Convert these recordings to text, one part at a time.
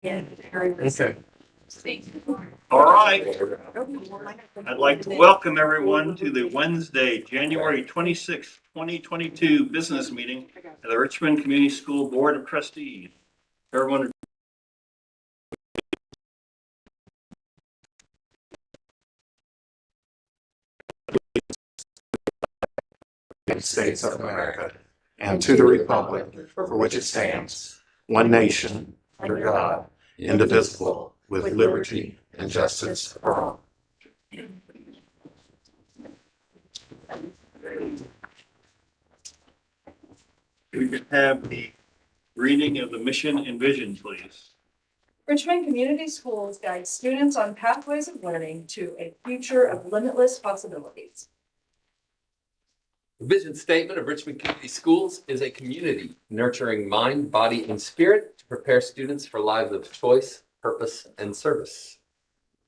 Okay. All right. I'd like to welcome everyone to the Wednesday, January 26th, 2022 business meeting of the Richmond Community School Board of Trustees. Everyone, United States of America, and to the republic for which it stands, one nation, under God, indivisible, with liberty and justice for all. we could have the reading of the mission and vision, please. Richmond Community Schools guide students on pathways of learning to a future of limitless possibilities. The vision statement of Richmond Community Schools is a community nurturing mind, body, and spirit to prepare students for lives of choice, purpose, and service.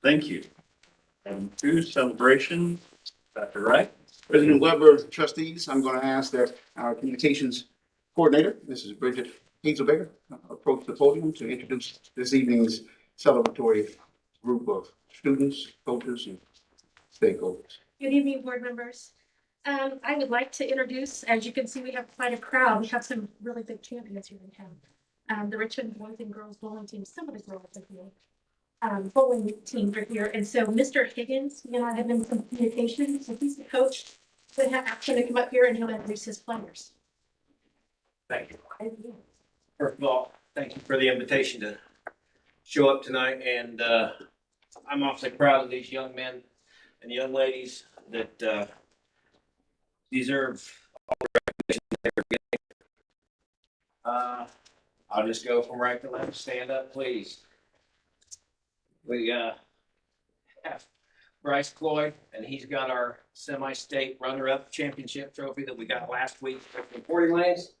Thank you. And to celebration, Dr. Wright. President Weber, trustees, I'm going to ask that our communications coordinator, Mrs. Bridget Hazelbaker, approach the podium to introduce this evening's celebratory group of students, coaches, and stakeholders. Good evening, board members. I would like to introduce, as you can see, we have quite a crowd. We have some really big champions here in town. The Richmond boys and girls bowling team, some of the girls are here. Bowling teams are here. And so Mr. Higgins, you know, I have been some communication. So he's the coach. So I asked him to come up here and he'll introduce his players. Thank you. First of all, thank you for the invitation to show up tonight, and I'm awfully proud of these young men and young ladies that deserve all the recognition they're getting. I'll just go from right to left. Stand up, please. We have Bryce Cloyd, and he's got our semi-state runner-up championship trophy that we got last week from 40 lanes.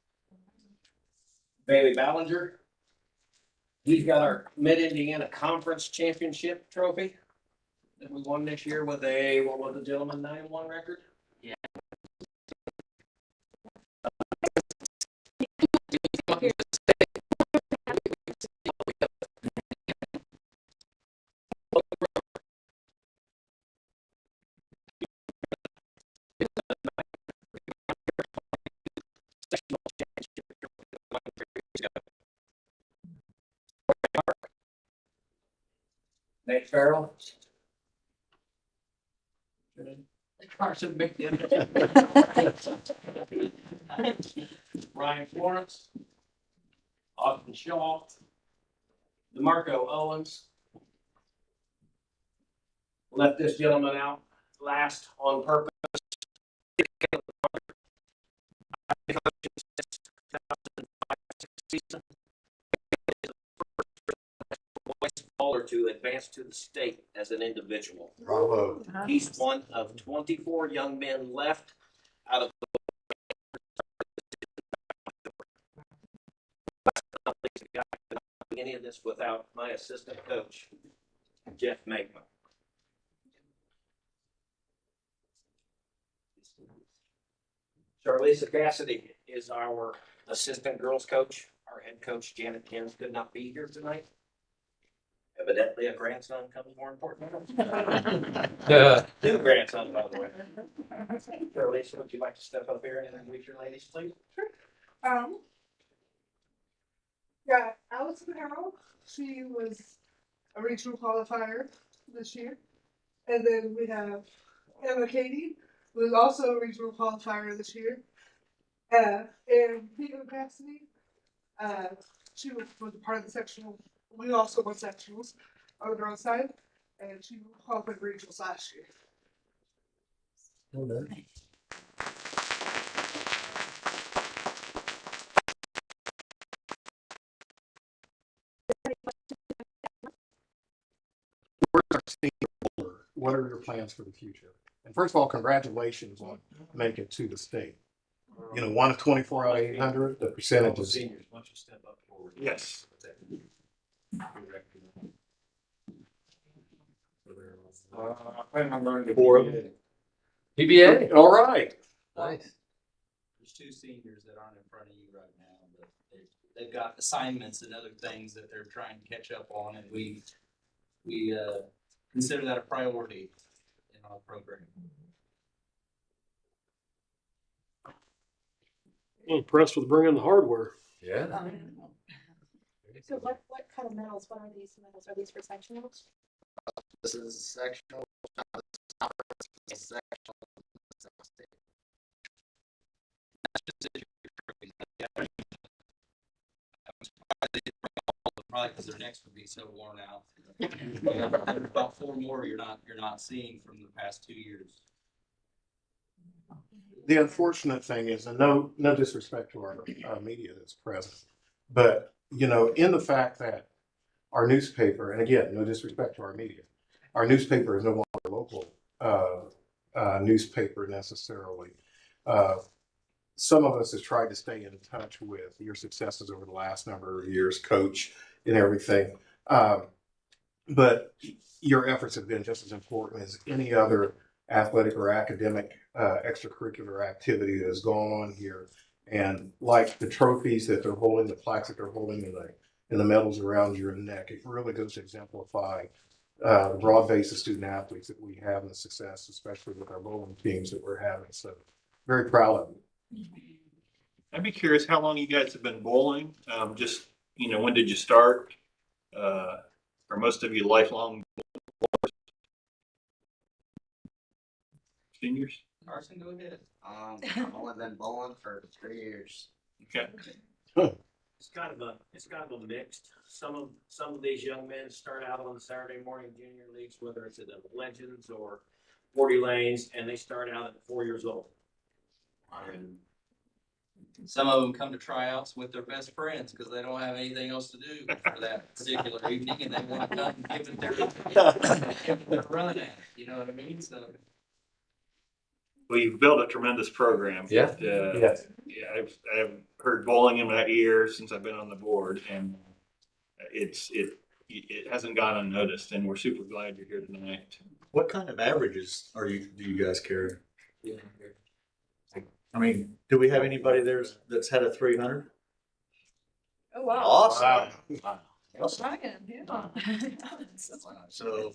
Bailey Ballinger. He's got our Mid-Indiana Conference Championship trophy that we won this year with a, what was the gentleman, 9-1 record? Yeah. Nate Farrell. Carson McDill. Ryan Florence. Austin Shaw. DeMarco Owens. Left this gentleman out last on purpose. To advance to the state as an individual. Bravo. He's one of 24 young men left out of any of this without my assistant coach, Jeff Magma. Charlisa Cassidy is our assistant girls coach. Our head coach, Janet Kins, could not be here tonight. Evidently, a grandson comes more important. Two grandsons, by the way. Charlisa, would you like to step up here and introduce your ladies, please? Yeah, Allison Harrell, she was a regional qualifier this year. And then we have Emma Katie, who is also a regional qualifier this year. And Peter Cassidy, she was a part of the sectional. We also won sectionals on the girls' side, and she qualified for regionals last year. Well done. What are your plans for the future? And first of all, congratulations on making it to the state. You know, one of 24 out of 800, the percentage is. Seniors, why don't you step up forward? Yes. I plan on learning to PBA. All right. Nice. There's two seniors that aren't in front of you right now, but they've got assignments and other things that they're trying to catch up on, and we consider that a priority in our program. I'm impressed with bringing the hardware. Yeah. So what kind of medals, what are these medals? Are these for sectionals? This is sectional. Probably because their necks would be so worn out. About 4 more you're not seeing from the past 2 years. The unfortunate thing is, and no disrespect to our media that's present, but you know, in the fact that our newspaper, and again, no disrespect to our media, our newspaper is no longer a local newspaper necessarily. Some of us have tried to stay in touch with your successes over the last number of years, Coach, and everything. But your efforts have been just as important as any other athletic or academic extracurricular activity that has gone on here. And like the trophies that they're holding, the plaques that they're holding, and the medals around your neck, it really goes to exemplify the broad base of student athletes that we have and the success, especially with our bowling teams that we're having. So very proud of you. I'd be curious how long you guys have been bowling. Just, when did you start? Are most of you lifelong seniors? Carson, go ahead. I've only been bowling for 3 years. Okay. It's kind of a mixed. Some of these young men start out on the Saturday morning junior leagues, whether it's at the Legends or 40 Lanes, and they start out at 4 years old. And Some of them come to tryouts with their best friends because they don't have anything else to do for that particular evening, and they want to come and give it their run at it. You know what I mean? So Well, you've built a tremendous program. Yeah. Yes. Yeah, I've heard bowling in my ear since I've been on the board, and it hasn't gone unnoticed, and we're super glad you're here tonight. What kind of averages do you guys carry? yeah. I mean, do we have anybody there that's had a 300? Oh, wow. Awesome. Ryan, yeah. So,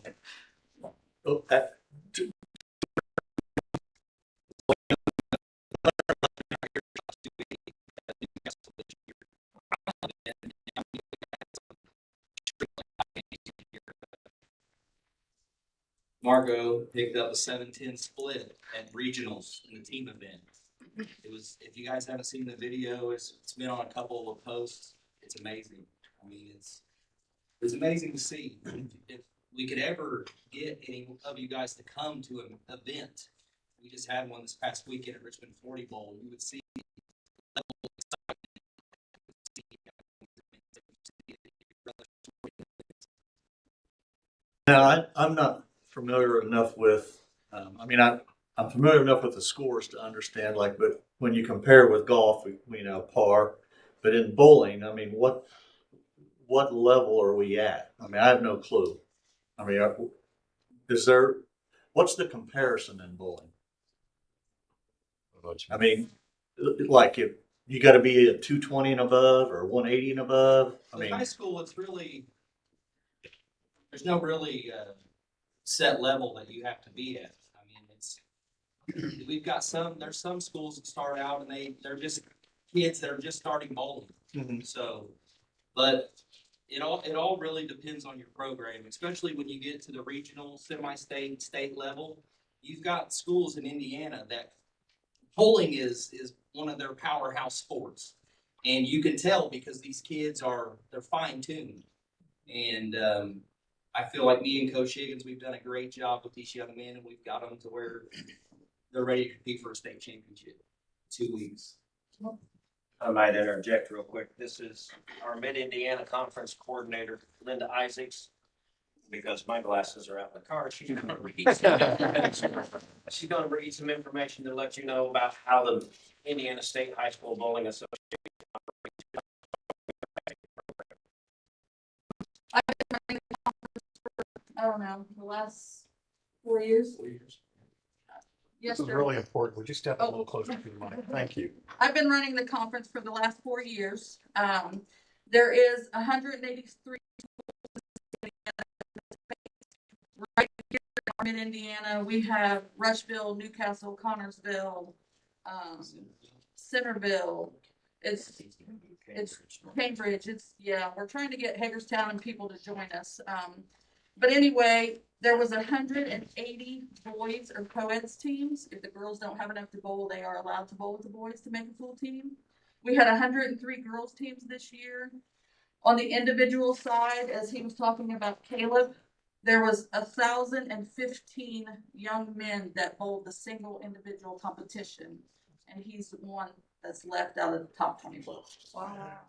Margot picked up a 7-10 split at regionals in the team event. It was, if you guys haven't seen the video, it's been on a couple of posts. It's amazing. I mean, it's amazing to see. If we could ever get any of you guys to come to an event, we just had one this past weekend at Richmond 40 Bowl, you would see now I'm not familiar enough with, I'm familiar enough with the scores to understand, but when you compare with golf, we know par, but in bowling, I mean, what level are we at? I mean, I have no clue. I mean, what's the comparison in bowling? I mean, like if you got to be at 220 and above or 180 and above. I in mean, high school, there's no really set level that you have to be at. I mean, there's some schools that start out and they're just kids that are just starting bowling. Mhm. So, but it all really depends on your program, especially when you get to the regional, semi-state, state level. You've got schools in Indiana that bowling is one of their powerhouse sports. And you can tell because these kids they're fine-tuned. And I feel like me and Coach Higgins, we've done a great job with these young men, and we've got them to where they're ready to compete for a state championship in 2 weeks. I might interject real quick. This is our Mid-Indiana Conference Coordinator, Linda Isaacs. Because my glasses are out in the car, she's going to read some information to let you know about how the Indiana State High School Bowling Association. I don't know, the last 4 years. Yes, This is sir. really important. Would you step a Oh. little closer to the mic? Thank you. I've been running the conference for the last 4 years. There is 183 right here in Indiana. We have Rushville, Newcastle, Connorsville, Centerville. It's Cambridge. We're trying to get Hagerstown and people to join us. But anyway, there was 180 boys or co-eds teams. If the girls don't have enough to bowl, they are allowed to bowl with the boys to make a full team. We had 103 girls teams this year. On the individual side, as he was talking about Caleb, there was 1,015 young men that bowled the single individual competition, and he's the one that's left out of the top 24. Wow.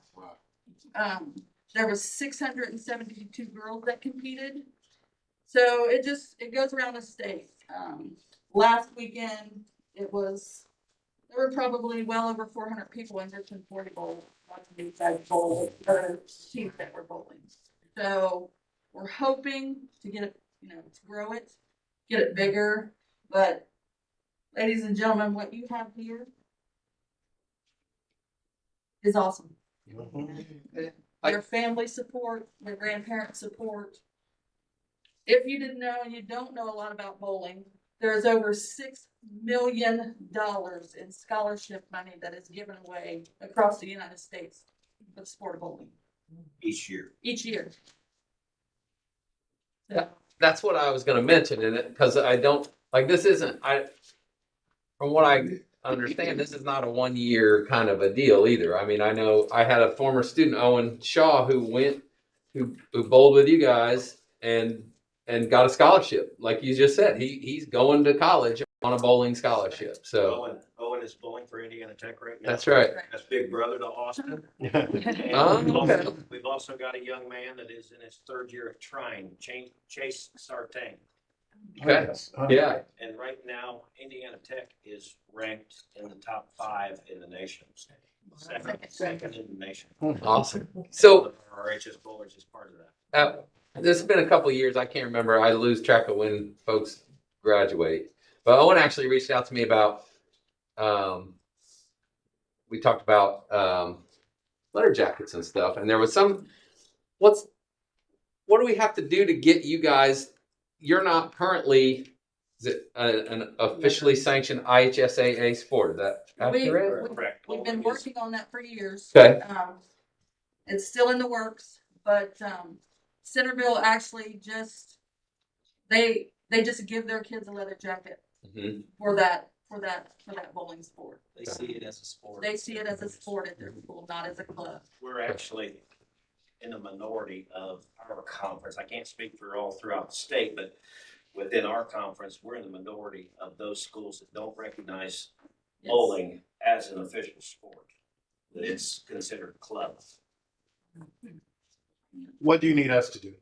There was 672 girls that competed. So it goes around the state. Last weekend, there were probably well over 400 people in Richmond 40 Bowl watching these guys bowl, other teams that were bowling. So we're hoping to get it, to grow it, get it bigger. But ladies and gentlemen, what you have here is awesome. Your family support, your grandparent support. If you didn't know and you don't know a lot about bowling, there's over $6 million in scholarship money that is given away across the United States for the sport of bowling Each year. each year. That's what I was going to mention, and because I don't like this isn't from what I understand, this is not a 1 year kind of a deal either. I mean, I know I had a former student, Owen Shaw, who bowled with you guys and got a scholarship, like you just said. He's going to college on a bowling scholarship. So Owen is bowling for Indiana Tech right now. that's right. That's big brother to Austin. Okay. We've also got a young man that is in his third year of trying, Chase Sartain. Okay. Yeah. And right now, Indiana Tech is ranked in the top 5 in the nation. Second in the nation. Awesome. So Our RHS bowlers is part of that. this has been a couple of years. I can't remember. I lose track of when folks graduate. But Owen actually reached out to me about. We talked about letter jackets and stuff, and there was some. What do we have to do to get you guys? You're not currently. Is it an officially sanctioned IHSAA sport? Is that accurate? Correct. We've been working on that for years. Okay. It's still in the works, but Centerville actually they just give their kids a leather jacket for that bowling sport. They see it as a sport. They see it as a sport at their school, not as a club. We're actually in a minority of our conference. I can't speak for all throughout the state, but within our conference, we're in the minority of those schools that don't recognize bowling as an official sport. That it's considered club. What do you need us to do?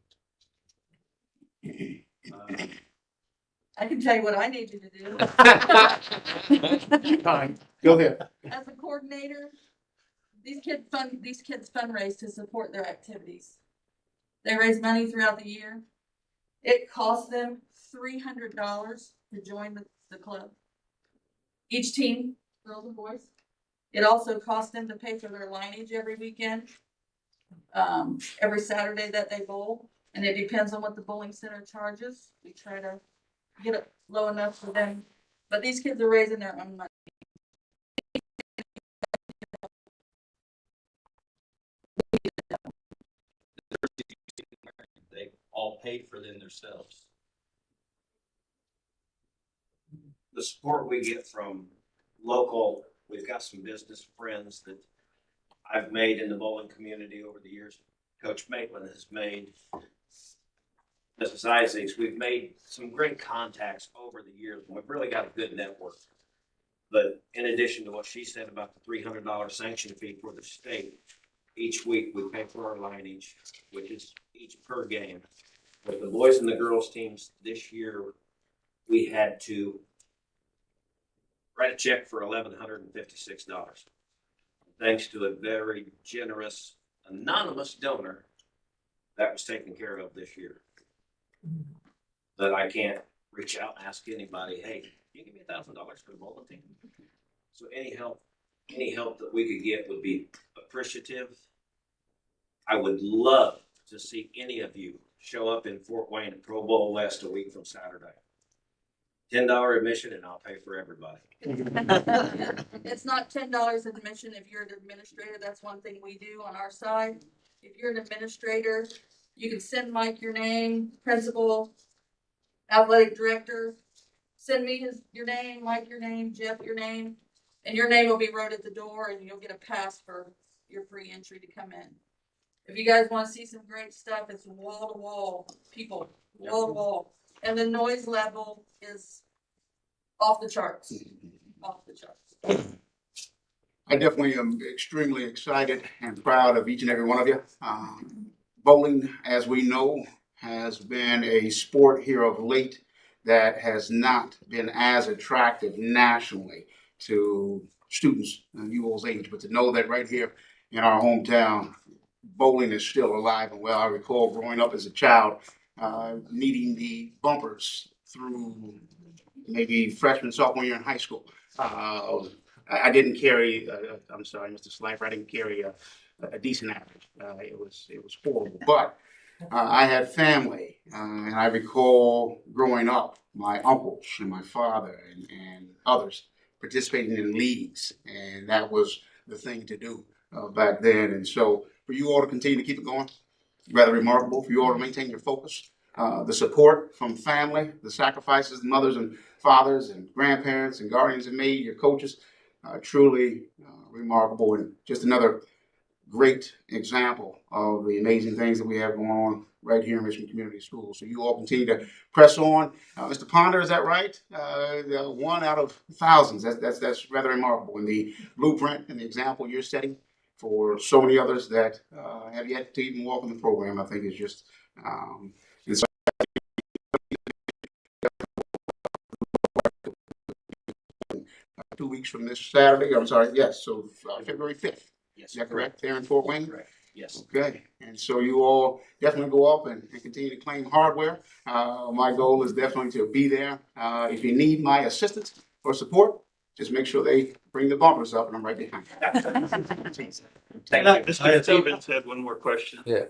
I can tell you what I need you to do. Fine. Go ahead. As a coordinator, these kids fundraise to support their activities. They raise money throughout the year. It costs them $300 to join the club. Each team, girls and boys. It also costs them to pay for their lineage every weekend, every Saturday that they bowl, and it depends on what the bowling center charges. We try to get it low enough for them, but these kids are raising their own money. They all paid for them themselves. The support we get from local, we've got some business friends that I've made in the bowling community over the years. Coach Maitland has made, Mrs. Isaacs, we've made some great contacts over the years. We've really got a good network. But in addition to what she said about the $300 sanction fee for the state, each week we pay for our lineage, which is each per game. With the boys and the girls teams this year, we had to write a check for $1,156. Thanks to a very generous anonymous donor, that was taken care of this year. That I can't reach out and ask anybody, hey, you give me $1,000 for the bowling team? So any help that we could get would be appreciative. I would love to see any of you show up in Fort Wayne at Pro Bowl West a week from Saturday. $10 admission and I'll pay for everybody. It's not $10 admission if you're an administrator. That's one thing we do on our side. If you're an administrator, you can send Mike your name, principal, athletic director. Send me your name, Mike your name, Jeff your name, and your name will be wrote at the door and you'll get a pass for your free entry to come in. If you guys want to see some great stuff, it's wall to wall, people, wall to wall. And the noise level is off the charts, off the charts. I definitely am extremely excited and proud of each and every one of you. Bowling, as we know, has been a sport here of late that has not been as attractive nationally to students you all's age. But to know that right here in our hometown, bowling is still alive and well. I recall growing up as a child, needing the bumpers through maybe freshman, sophomore year in high school. I didn't carry, I'm sorry, Mr. Slifer, I didn't carry a decent average. It was horrible. But I had family, and I recall growing up, my uncles and my father and others participating in leagues, and that was the thing to do back then. And so for you all to continue to keep it going, rather remarkable. For you all to maintain your focus, the support from family, the sacrifices the mothers and fathers and grandparents and guardians have made, your coaches, truly remarkable, and just another great example of the amazing things that we have going on right here in Richmond Community Schools. So you all continue to press on. Mr. Ponder, is that right? One out of thousands. That's rather remarkable. And the blueprint and the example you're setting for so many others that have yet to even walk in the program, I think is just and so 2 weeks from this Saturday. I'm sorry. Yes. So February 5th. Yes. Is that correct? There in Fort Wayne? Correct. Yes. Okay. And so you all definitely go up and continue to claim hardware. My goal is definitely to be there. If you need my assistance or support, just make sure they bring the bumpers up and I'm right behind you. Thank you. Mr. Stevens had one more question. Yeah.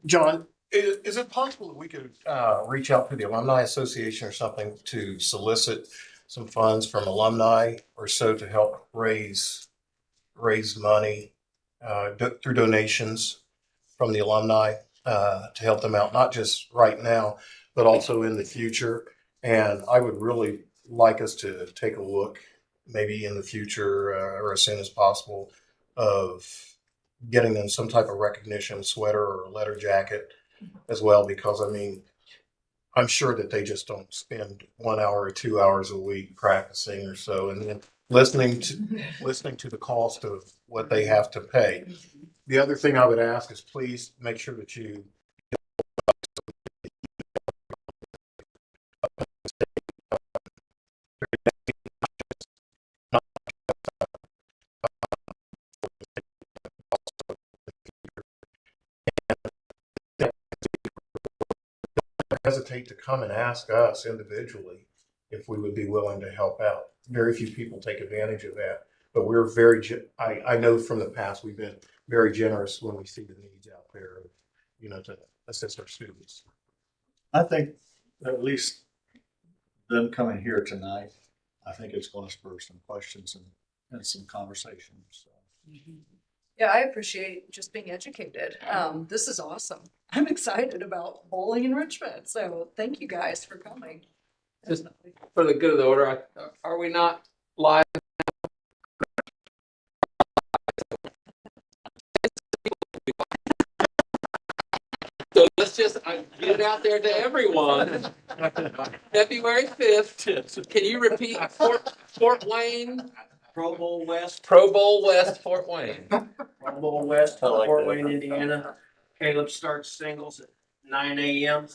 John, is it possible that we could reach out to the Alumni Association or something to solicit some funds from alumni or so to help raise money through donations from the alumni to help them out, not just right now, but also in the future? And I would really like us to take a look, maybe in the future or as soon as possible, of getting them some type of recognition sweater or letter jacket as well, because I mean, I'm sure that they just don't spend 1 hour or 2 hours a week practicing or so, and then listening to the cost of what they have to pay. The other thing I would ask is please make sure that you hesitate to come and ask us individually if we would be willing to help out. Very few people take advantage of that, but we're I know from the past, we've been very generous when we see the needs out there, to assist our students. I think at least them coming here tonight, I think it's going to spur some questions and some conversations. So. Yeah, I appreciate just being educated. This is awesome. I'm excited about bowling in Richmond. So thank you guys for coming. Just for the good of the order, are we not live? So let's just get it out there to everyone. February 5th. Can you repeat Fort Wayne? Pro Bowl West. Pro Bowl West, Fort Wayne. Pro Bowl West, I like Fort that. Wayne, Indiana. Caleb starts singles at 9 a.m.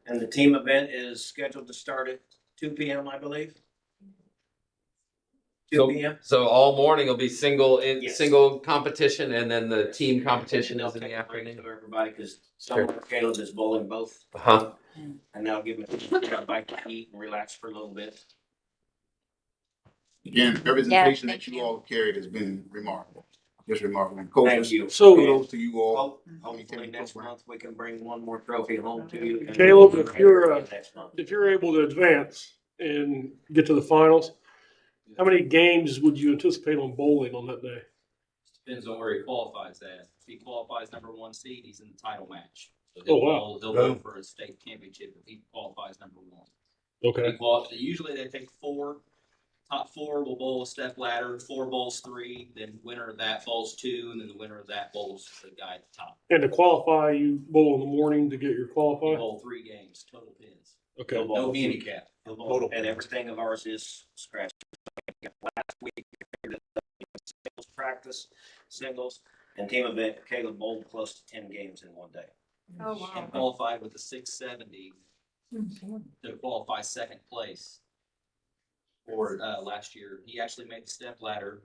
and the team event is scheduled to start at 2 p.m. I believe. 2 p.m. So all morning will be single Yes. single competition, and then the team competition They'll is in the take a break afternoon. to everybody because some Caleb is bowling both, Uh-huh. and that'll give him a bite to eat and relax for a little bit. Again, the representation that thank you you. all carried has been remarkable, just remarkable. And coaches, Thank you. So, kudos to you all. Hopefully next month we can bring one more trophy home to you. Caleb, if you're, Next month. if you're able to advance and get to the finals, how many games would you anticipate on bowling on that day? Depends on where he qualifies at. If he qualifies number 1 seed, he's in the title match. So Oh, wow. He'll go for a state championship if he qualifies number 1. Okay. Usually they take 4. Top 4 will bowl a step ladder. 4 bowls 3. Then winner of that bowls 2, and then the winner of that bowls the guy at the top. And to qualify, you bowl in the morning to get your You qualify? bowl 3 games total pins. Okay. No handicap. Total. And everything of ours is scratch. Last week, singles practice, singles, and team event. Caleb bowled close to 10 games in one day. Oh, And qualified with a 670 to qualify second place for last year. He actually made the step ladder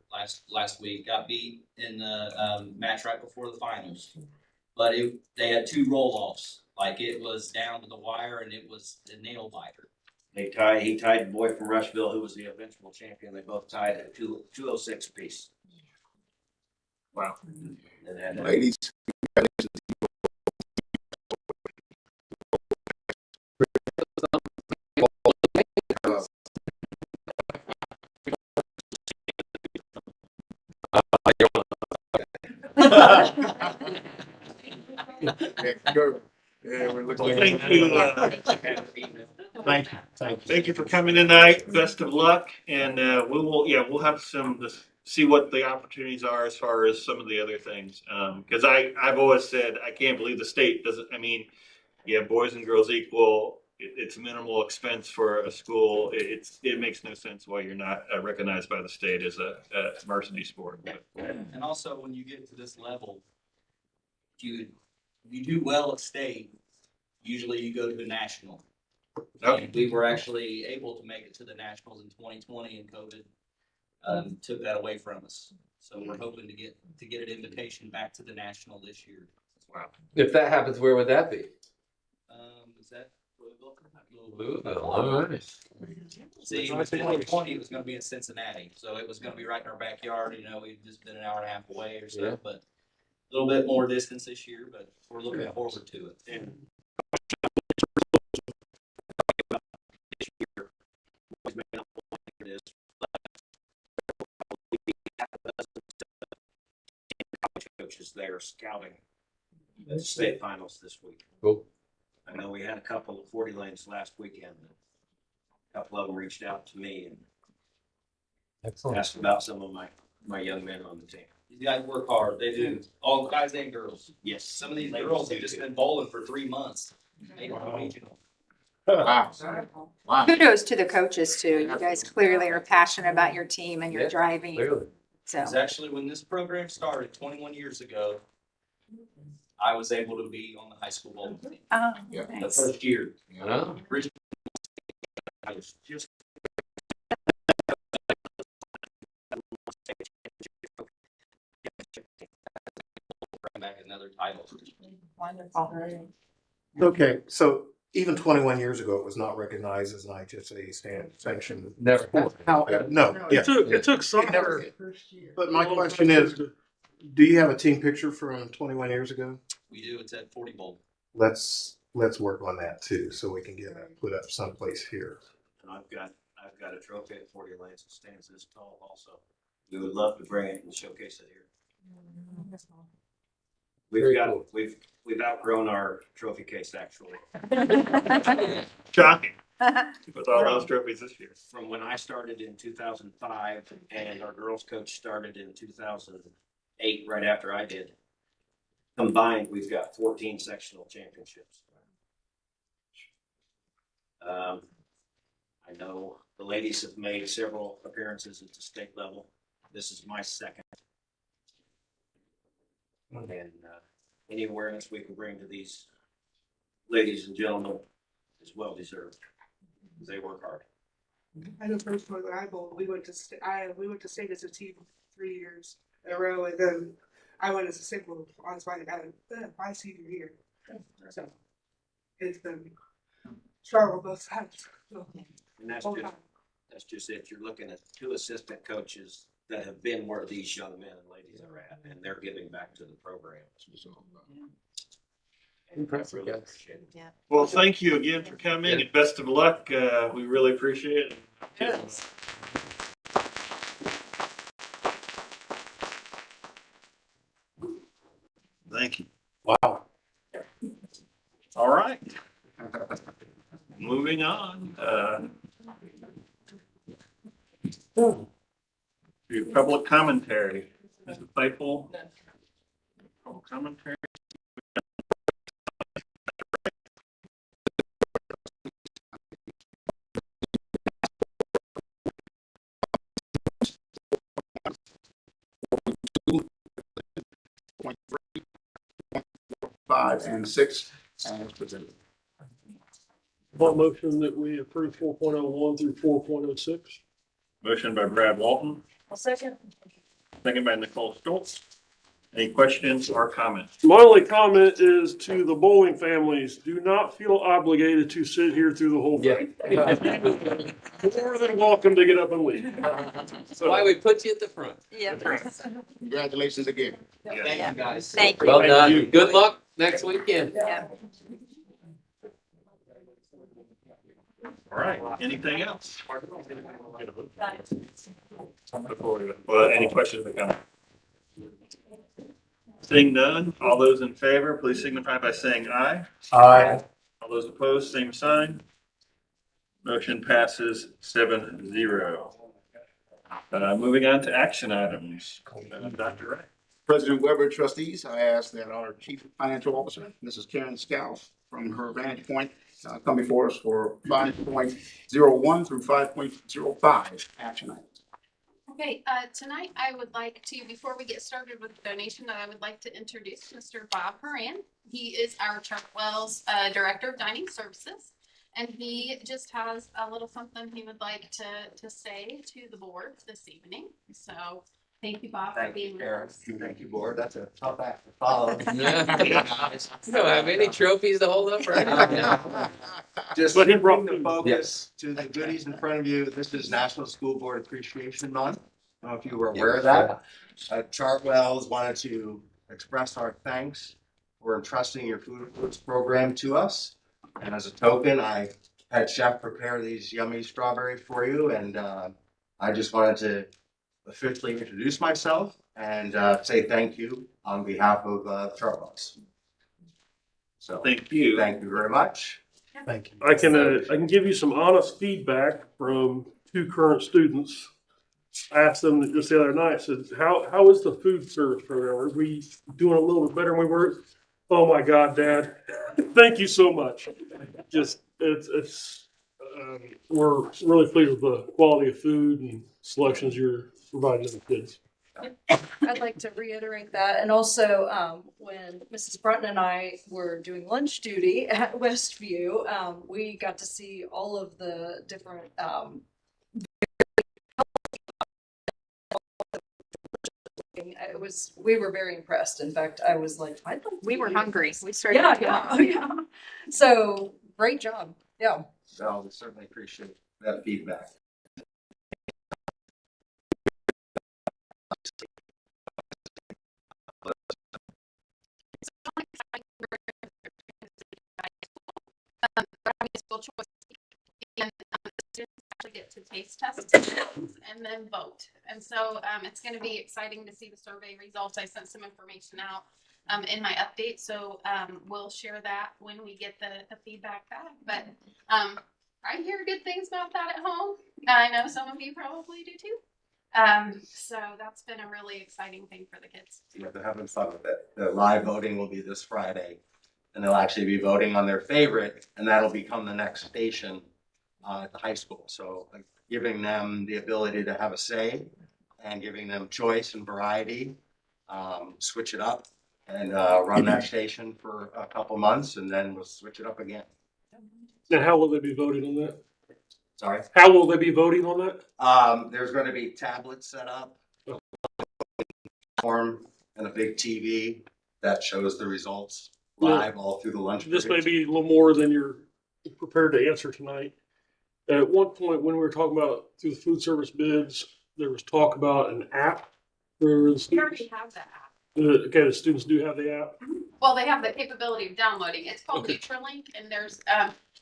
last week. Got beat in the match right before the finals, but they had 2 roll-offs. Like it was down to the wire, and it was a nail biter. He tied the boy from Rushville, who was the eventual champion. They both tied at 206 apiece. Wow. And then, Ladies, yeah, we're looking. Thank you. Thank you for coming tonight. Best of luck, and we'll have see what the opportunities are as far as some of the other things. Because I've always said I can't believe the state doesn't. I mean, yeah, boys and girls equal. It's minimal expense for a school. It makes no sense why you're not recognized by the state as a varsity sport. And also, when you get to this level, you do well at state. Usually, you go to the national. Okay. And we were actually able to make it to the nationals in 2020, and COVID took that away from us. So we're hoping to get an invitation back to the national this year. Wow. If that happens, where would that be? Is that Louisville? Louisville, all right. See, it was 2020, it was going to be in Cincinnati, so it was going to be right in our backyard. You know, we've just been an hour and a half away or so, Yeah. but a little bit more distance this year. But we're looking forward to it. and coaches there scouting the state finals this week. Cool. I know we had a couple of 40 lanes last weekend. A couple of them reached out to me and Excellent. asked about some of my young men on the team. These guys work hard. They do. All guys and girls. Yes. Some of these girls have just been bowling for 3 months. Made it to regional. Wow. Wow. Kudos to the coaches too. You guys clearly are passionate about your team and you're Yeah, driving. Clearly. So It's actually when this program started 21 years ago, I was able to be on the high school bowling team. oh, Yeah. The nice. first year. Oh, Richmond, I was just bring back another title. Wonderful. Okay, so even 21 years ago, it was not recognized as an IHSA sanctioned Never sport. has. How, no, yeah. It took soccer. But my question is, do you have a team picture from 21 years ago? We do. It's at 40 bowl. Let's work on that too, so we can get that put up someplace here. And I've got a trophy at 40 lanes that stands this tall also. We would love to bring it and showcase it here. Very cool. We've outgrown our trophy case actually. Shocking with all those trophies this year. From when I started in 2005 and our girls coach started in 2008, right after I did. Combined, we've got 14 sectional championships. I know the ladies have made several appearances at the state level. This is my second. And any awareness we can bring to these ladies and gentlemen is well deserved. They work hard. I know personally when I bowled, we went to state as a team 3 years in a row, and then I went as a single on my senior year. So it's been struggle both sides. So, And that's whole just, time. That's just it. You're looking at two assistant coaches that have been where these young men and ladies are at, and they're giving back to the program. Impressive, Really guys. appreciate it. Well, thank you again for coming and best of luck. We really appreciate it. Yes. Thank you. Wow. All right. Moving on. To public commentary. Mr. Claypool. Public commentary. Five and six as presented. What motion that we approve 4.01 through 4.06? Motion by Brad Walton, I'll second. second by Nicole Stoltz. Any questions or comments? My only comment is to the bowling families, do not feel obligated to sit here through the whole thing. More than welcome to get up and leave. That's why we put you at the front. Yeah. Congratulations again. Thank you, guys. Thank you. Well done. Good luck next weekend. Yeah. All right, anything else? Well, any questions or comments? Seeing none, all those in favor, please signify by saying aye. Aye. All those opposed, same sign. Motion passes 7-0. Moving on to action items. Dr. Wright. President Weber, trustees, I ask that our Chief Financial Officer, Mrs. Karen Scouse, from her vantage point, come before us for 5.01 through 5.05 action items. Okay, tonight I would like to, before we get started with the donation, I would like to introduce Mr. Bob Horan. He is our Chartwell's Director of Dining Services, and he just has a little something he would like to say to the board this evening. So thank you, Bob, for being with us. Thank you, board. That's a tough act to follow. You don't have any trophies to hold up right now. Just But he bring brought the food. focus to the goodies in front of you. This is National School Board Appreciation Month. I don't know if you were aware of that. Chartwell's wanted to express our thanks for entrusting your food foods program to us. And as a token, I had Chef prepare these yummy strawberries for you. And I just wanted to officially introduce myself and say thank you on behalf of Chartwell's. So Thank you. thank you very much. Thank you. I can give you some honest feedback from two current students. I asked them just the other night, I said, how is the food service program? Are we doing a little bit better than we were? Oh my God, Dad. Thank you so much. Just, we're really pleased with the quality of food and selections you're providing to the kids. I'd like to reiterate that. And also, when Mrs. Brunton and I were doing lunch duty at Westview, we got to see all of the different, we were very impressed. In fact, I was like, I'd like to We were eat. hungry. We started. Yeah. So great job. Yeah. So we certainly appreciate that feedback. School choice. And the students actually get to taste test and then vote. And so it's going to be exciting to see the survey results. I sent some information out in my update. So we'll share that when we get the feedback back. But I hear good things about that at home. I know some of you probably do too. So that's been a really exciting thing for the kids. Yeah, they're having fun with it. The live voting will be this Friday, and they'll actually be voting on their favorite, and that'll become the next station at the high school. So like, giving them the ability to have a say and giving them choice and variety, switch it up and run that station for a couple months, and then we'll switch it up again. Now, how will they be voting on that? Sorry. How will they be voting on that? There's going to be tablets set up, form, and a big TV that shows the results live all through the lunch. This may period. be a little more than you're prepared to answer tonight. At one point, when we were talking about through the food service bids, there was talk about an app for the We students. already have that app. Okay, the students do have the app. Well, they have the capability of downloading. It's called Okay. Nutralink, and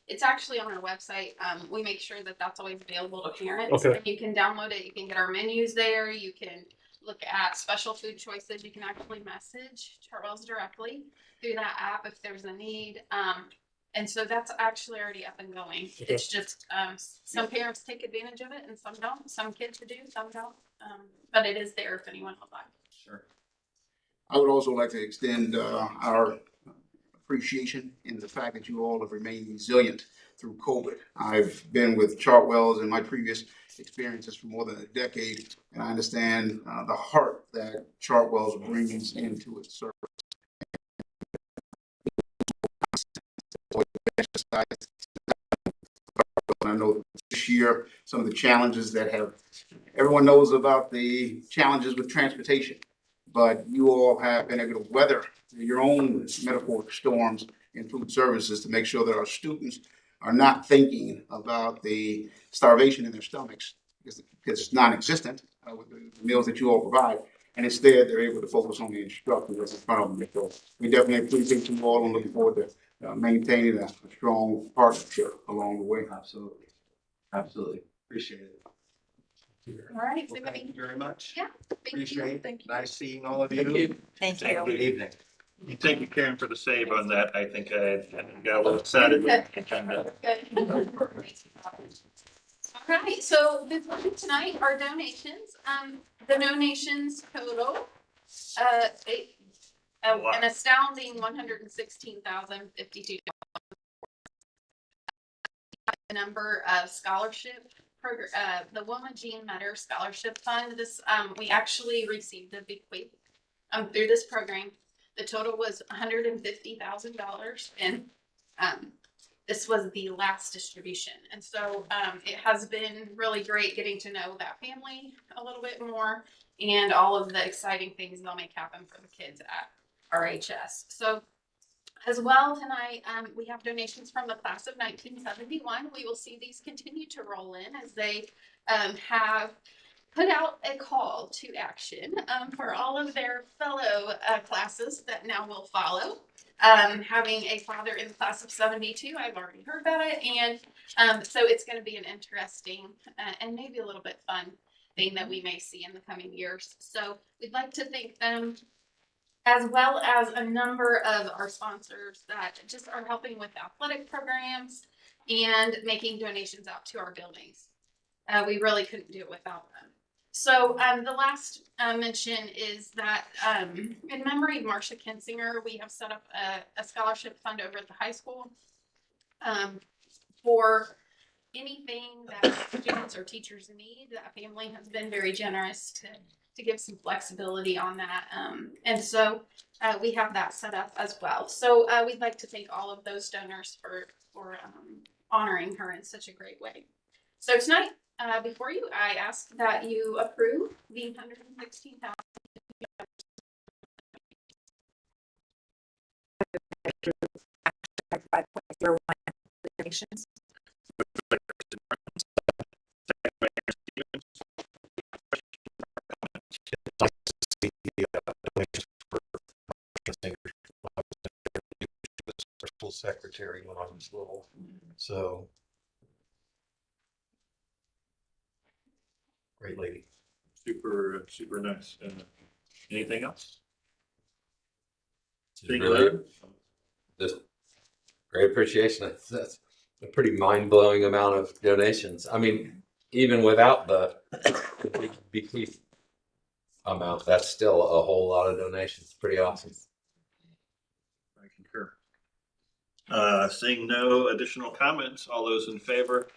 it's actually on our website. We make sure that that's always available to parents. Okay. And you can download it. You can get our menus there. You can look at special food choices. You can actually message Charles directly through that app if there's a need. And so that's actually already up and going. Okay. It's just some parents take advantage of it and some don't. Some kids do, some don't. But it is there if anyone would like. Sure. I would also like to extend our appreciation in the fact that you all have remained resilient through COVID. I've been with Chartwell's in my previous experiences for more than a decade, and I understand the heart that Chartwell's brings into its service. I know this year some of the challenges that everyone knows about the challenges with transportation, but you all have been able to weather your own metaphoric storms in food services to make sure that our students are not thinking about the starvation in their stomachs because it's non-existent with the meals that you all provide. And instead, they're able to focus on the instruction that's in front of them. So we definitely appreciate you all and looking forward to maintaining a strong partnership along the way. Absolutely. Absolutely. Appreciate it. All right. Well, thank you very much. Yeah. Thank you. Appreciate it. Nice seeing all of you. Thank Have a good evening. Thank you, Karen, for the save on that. I think I got a little excited with the agenda. Good. All right, so this one tonight are donations. The donations total, an astounding $116,052. The number of scholarship program, the Wilma Jean Metter Scholarship Fund. This we actually received a bequeath through this program. The total was $150,000, and this was the last distribution. And so it has been really great getting to know that family a little bit more and all of the exciting things they'll make happen for the kids at RHS. So as well tonight, we have donations from the class of 1971. We will see these continue to roll in as they have put out a call to action for all of their fellow classes that now will follow. Having a father in the class of 72, I've already heard about it, and so it's going to be an interesting and maybe a little bit fun thing that we may see in the coming years. So we'd like to thank them, as well as a number of our sponsors that just are helping with athletic programs and making donations out to our buildings. We really couldn't do it without them. So the last mention is that in memory of Marcia Kinsinger, we have set up a scholarship fund over at the high school for anything that students or teachers need. That family has been very generous to give some flexibility on that. And so we have that set up as well. So we'd like to thank all of those donors for honoring her in such a great way. So tonight, before you, I ask that you approve the $116,000. Donations. School secretary when I was little, so great lady. Super nice. Anything else? Really, just great appreciation. That's a pretty mind-blowing amount of donations. I mean, even without the bequeath amount, that's still a whole lot of donations. Pretty awesome. I concur. Seeing no additional comments, all those in favor,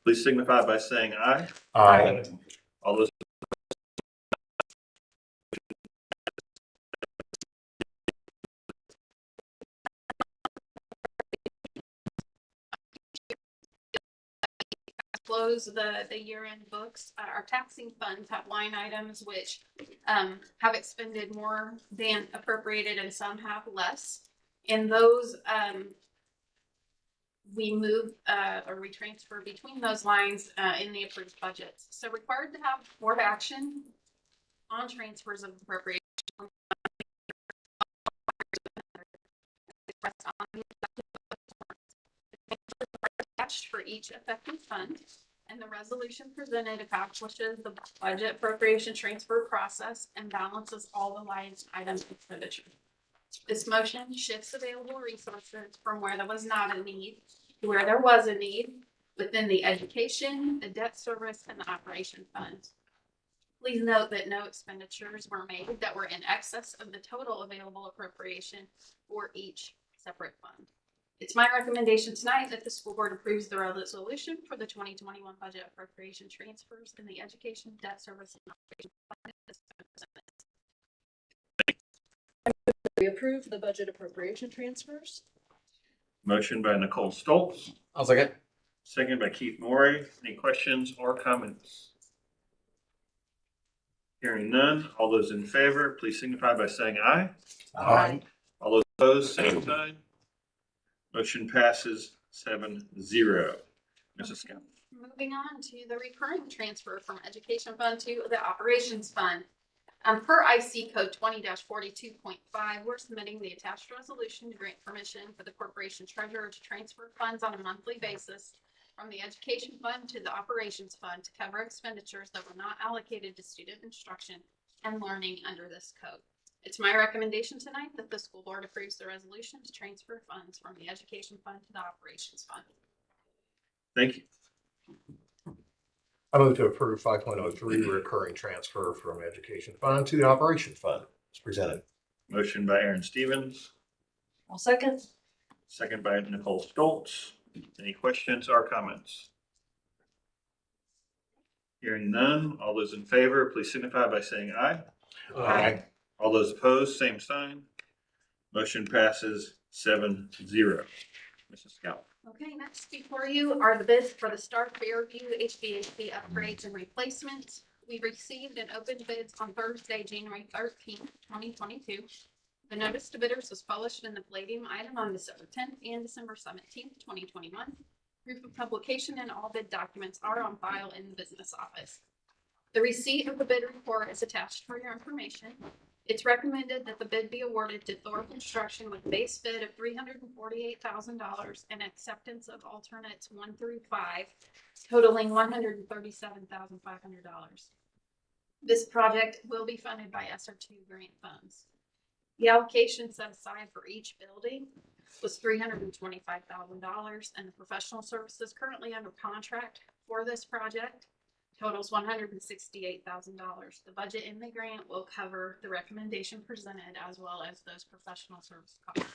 please signify by saying aye. Aye. All those Close the year-end books. Our taxing funds have line items which have expended more than appropriated and some have less. And those we move or we transfer between those lines in the approved budgets. So required to have board action on transfers of appropriation. Attached for each effective fund, and the resolution presented accomplishes the budget appropriation transfer process and balances all the line item expenditure. This motion shifts available resources from where there was not a need to where there was a need within the education, the debt service, and the operation fund. Please note that no expenditures were made that were in excess of the total available appropriation for each separate fund. It's my recommendation tonight that the school board approves the resolution for the 2021 budget appropriation transfers in the education, debt service, and operation fund. We approve the budget appropriation transfers. Motion by Nicole Stoltz, I'll second. second by Keith Morey. Any questions or comments? Hearing none, all those in favor, please signify by saying aye. Aye. All those opposed, same sign. Motion passes 7-0. Mrs. Scott. Moving on to the recurring transfer from education fund to the operations fund. Per IC code 20-42.5, we're submitting the attached resolution to grant permission for the corporation treasurer to transfer funds on a monthly basis from the education fund to the operations fund to cover expenditures that were not allocated to student instruction and learning under this code. It's my recommendation tonight that the school board approves the resolution to transfer funds from the education fund to the operations fund. Thank you. I move to approve 5.03 recurring transfer from education fund to the operation fund as presented. Motion by Aaron Stevens, I'll second. second by Nicole Stoltz. Any questions or comments? Hearing none, all those in favor, please signify by saying aye. Aye. All those opposed, same sign. Motion passes 7-0. Mrs. Scout. Okay, next before you are the bids for the Star Fairview HVAC upgrades and replacements. We received and opened bids on Thursday, January 13th, 2022. The notice to bidders was published in the Palladium item on December 10th and December 17th, 2021. Proof of publication and all bid documents are on file in the business office. The receipt of the bid report is attached for your information. It's recommended that the bid be awarded to Thor Construction with base bid of $348,000 and acceptance of alternates 1 through 5, totaling $137,500. This project will be funded by SR2 grant funds. The allocation set aside for each building was $325,000, and the professional services currently under contract for this project totals $168,000. The budget in the grant will cover the recommendation presented as well as those professional service costs.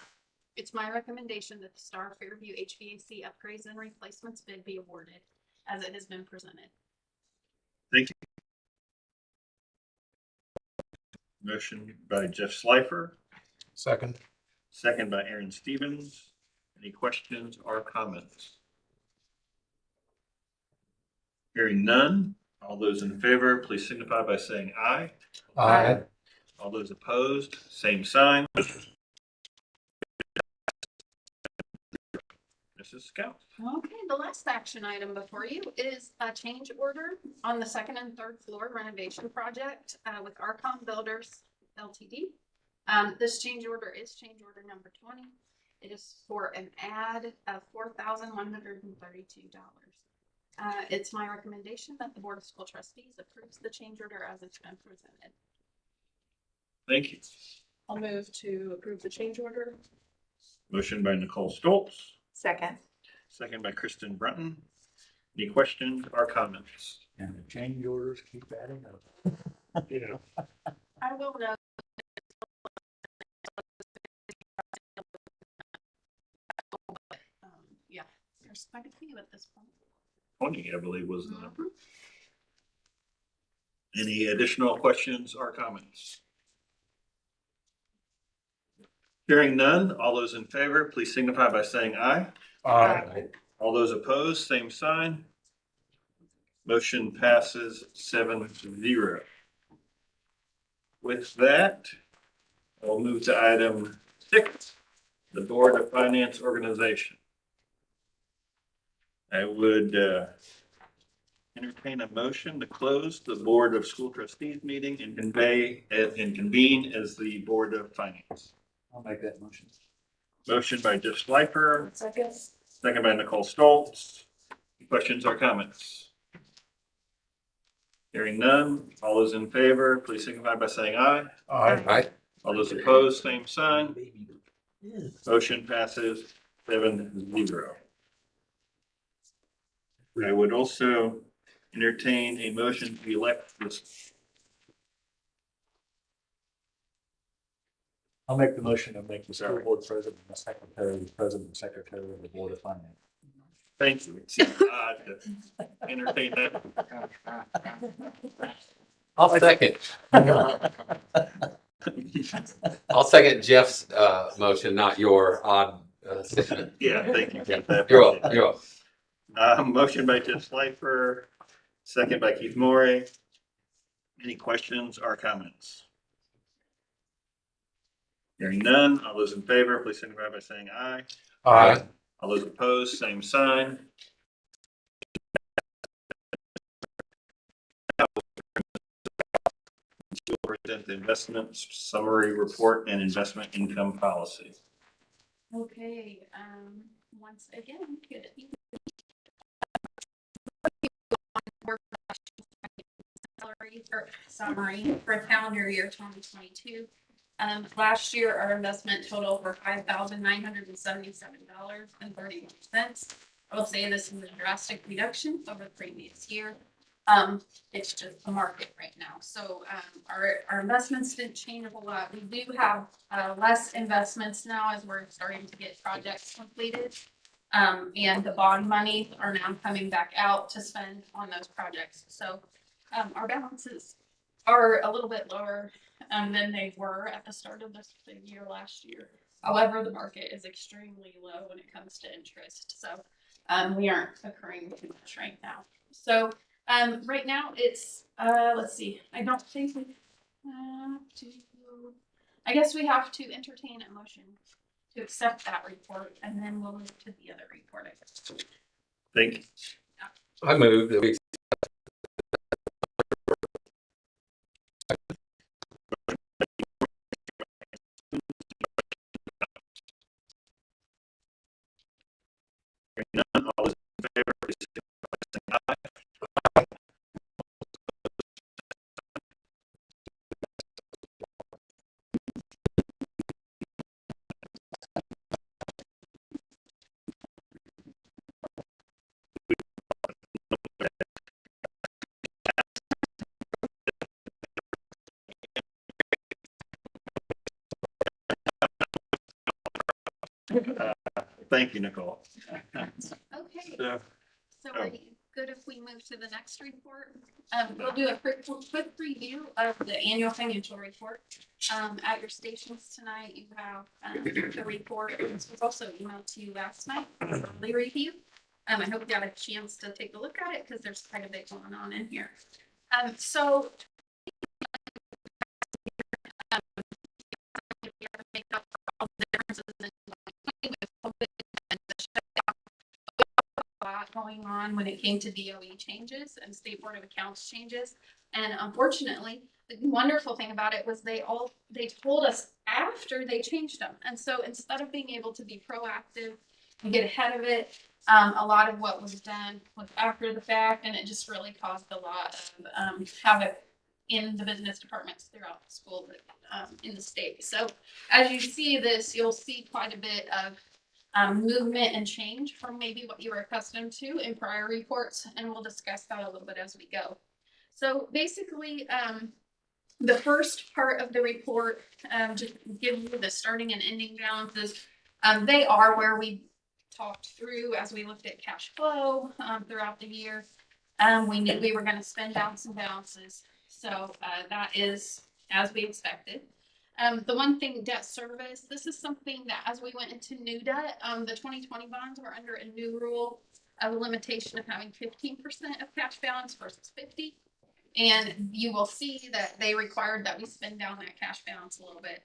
It's my recommendation that the Star Fairview HVAC upgrades and replacements bid be awarded as it has been presented. Thank you. Motion by Jeff Slifer, Second. second by Aaron Stevens. Any questions or comments? Hearing none, all those in favor, please signify by saying aye. Aye. All those opposed, same sign. Mrs. Scout. Okay, the last action item before you is a change order on the second and third floor renovation project with Rcom Builders Ltd. This change order is change order number 20. It is for an add of $4,132. It's my recommendation that the Board of School Trustees approves the change order as it's been presented. Thank you. I'll move to approve the change order. Motion by Nicole Stoltz, Second. second by Kristen Brunton. Any questions or comments? And the change orders keep adding up. Yeah. I will note. Yeah, there's quite a few at this point. 20, I believe, was the number. Any additional questions or comments? Hearing none, all those in favor, please signify by saying aye. Aye. All those opposed, same sign. Motion passes 7-0. With that, we'll move to item 6, the Board of Finance Organization. I would entertain a motion to close the Board of School Trustees meeting and convene as the Board of Finance. I'll make that motion. Motion by Jeff Schleifer, Second. second by Nicole Stoltz. Questions or comments? Hearing none. All those in favor, please signify by saying aye. Aye. All those opposed, same sign. Motion passes 7-0. I would also entertain a motion to elect this. I'll make the motion to make the school board president, the secretary, the president, and secretary of the board of finance. Thank you. It seems odd to entertain that. I'll second. I'll second Jeff's motion, not your odd statement. Yeah, thank you. You're welcome. You're welcome. Motion by Jeff Schleifer, second by Keith Morey. Any questions or comments? Hearing none. All those in favor, please signify by saying aye. Aye. All those opposed, same sign. We'll present the investment summary report and investment income policy. Okay, once again, good evening. Salary for summary for calendar year 2022. Last year, our investment total were $5,977.31. I will say this is a drastic reduction over the previous year. It's just the market right now. So our investments didn't change a whole lot. We do have less investments now as we're starting to get projects completed. And the bond money are now coming back out to spend on those projects. So our balances are a little bit lower than they were at the start of the year last year. However, the market is extremely low when it comes to interest. So we aren't accruing too much right now. So right now it's, let's see, I don't think we have to, I guess we have to entertain a motion to accept that report and then we'll move to the other report. Thank you. I move that we. All those in favor, please signify by saying aye. Thank you, Nicole. Okay. So, So are you good if we move to the next report? We'll do a quick review of the annual financial report. At your stations tonight, you have the report. This was also emailed to you last night, early review. I hope you got a chance to take a look at it because there's quite a bit going on in here. So make up for all the differences in going on when it came to DOE changes and State Board of Accounts changes. And unfortunately, the wonderful thing about it was they told us after they changed them. And so instead of being able to be proactive and get ahead of it, a lot of what was done was after the fact, and it just really caused a lot of havoc in the business departments throughout the school in the state. So as you see this, you'll see quite a bit of movement and change from maybe what you were accustomed to in prior reports, and we'll discuss that a little bit as we go. So basically, the first part of the report just gives you the starting and ending balances. They are where we talked through as we looked at cash flow throughout the year. We knew we were going to spend down some balances, so that is as we expected. The one thing, debt service, this is something that as we went into new debt, the 2020 bonds were under a new rule of a limitation of having 15% of cash balance versus 50%. And you will see that they required that we spend down that cash balance a little bit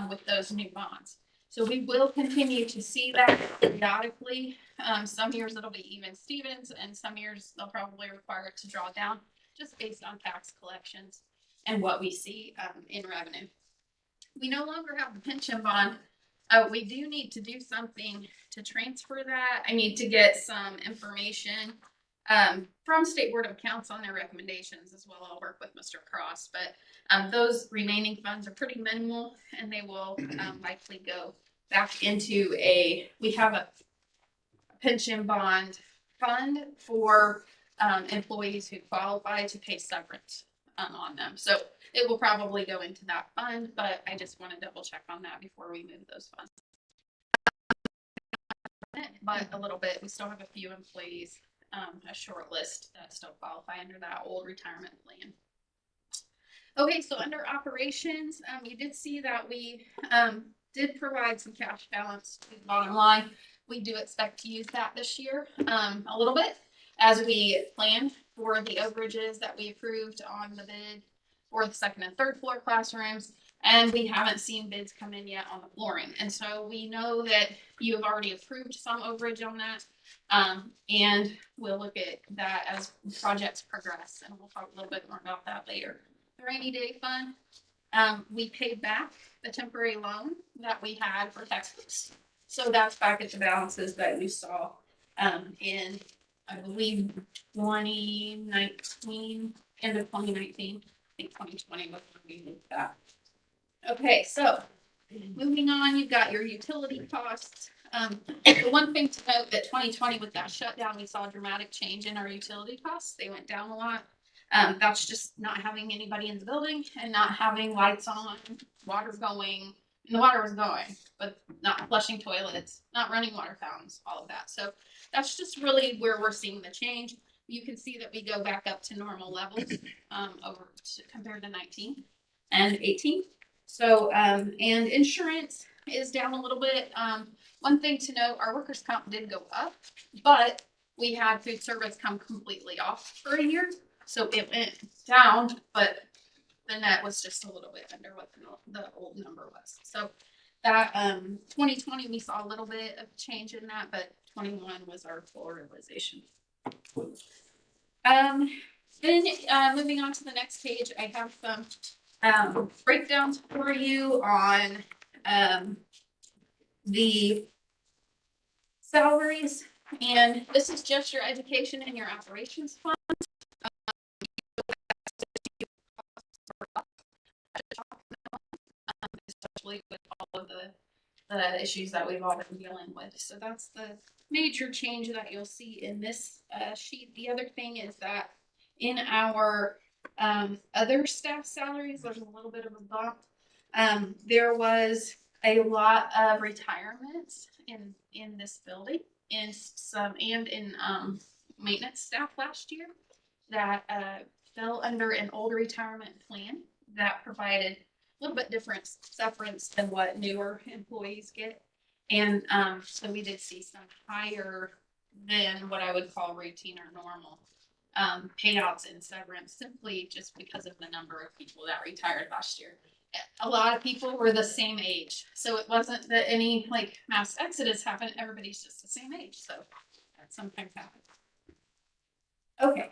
with those new bonds. So we will continue to see that periodically. Some years it'll be even Stevens, and some years they'll probably require it to draw down just based on tax collections and what we see in revenue. We no longer have the pension bond. We do need to do something to transfer that. I need to get some information from State Board of Accounts on their recommendations as well. I'll work with Mr. Cross, but those remaining funds are pretty minimal, and they will likely go back into we have a pension bond fund for employees who qualify to pay severance on them. So it will probably go into that fund, but I just want to double check on that before we move those funds. But a little bit, we still have a few employees, a short list that still qualify under that old retirement plan. Okay, so under operations, you did see that we did provide some cash balance to the bottom line. We do expect to use that this year a little bit as we plan for the overages that we approved on the bid for the second and third floor classrooms. And we haven't seen bids come in yet on the flooring. And so we know that you have already approved some overage on that. And we'll look at that as projects progress. And we'll talk a little bit more about that later. The rainy day fund, we paid back the temporary loan that we had for textbooks. So that's back at the balances that you saw in, I believe, 2019, end of 2019. I think 2020 was when we did that. Okay, so moving on, you've got your utility costs. The one thing to note that 2020 with that shutdown, we saw a dramatic change in our utility costs. They went down a lot. That's just not having anybody in the building and not having lights on, water going, and the water was going, but not flushing toilets, not running water fountains, all of that. So that's just really where we're seeing the change. You can see that we go back up to normal levels compared to 19 and 18. So, and insurance is down a little bit. One thing to note, our workers' comp did go up, but we had food service come completely off for a year. So it went down, but the net was just a little bit under what the old number was. So that 2020, we saw a little bit of change in that, but 21 was our full realization. Then moving on to the next page, I have some breakdowns for you on the salaries, and this is just your education and your operations fund. Especially with all of the issues that we've all been dealing with. So that's the major change that you'll see in this sheet. The other thing is that in our other staff salaries, there's a little bit of a bump. There was a lot of retirements in this building, in maintenance staff last year that fell under an old retirement plan that provided a little bit different severance than what newer employees get. And so we did see some higher than what I would call routine or normal payouts in severance, simply just because of the number of people that retired last year. A lot of people were the same age, so it wasn't that any like mass exodus happened. Everybody's just the same age, so that sometimes happens. Okay.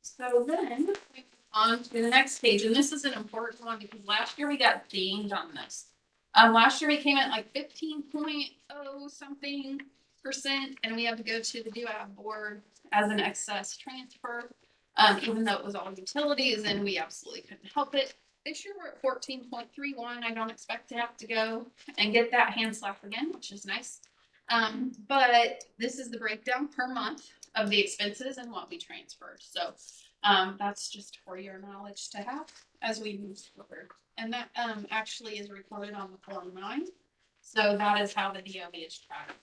So then we move on to the next page, and this is an important one because last year we got dinged on this. Last year we came at like 15.0 something %, and we had to go to the DUAB board as an excess transfer, even though it was all utilities, and we absolutely couldn't help it. This year we're at 14.31. I don't expect to have to go and get that hand slap again, which is nice. But this is the breakdown per month of the expenses and what we transferred. So that's just for your knowledge to have as we move forward. And that actually is recorded on the Form 9. So that is how the DOB is tracked.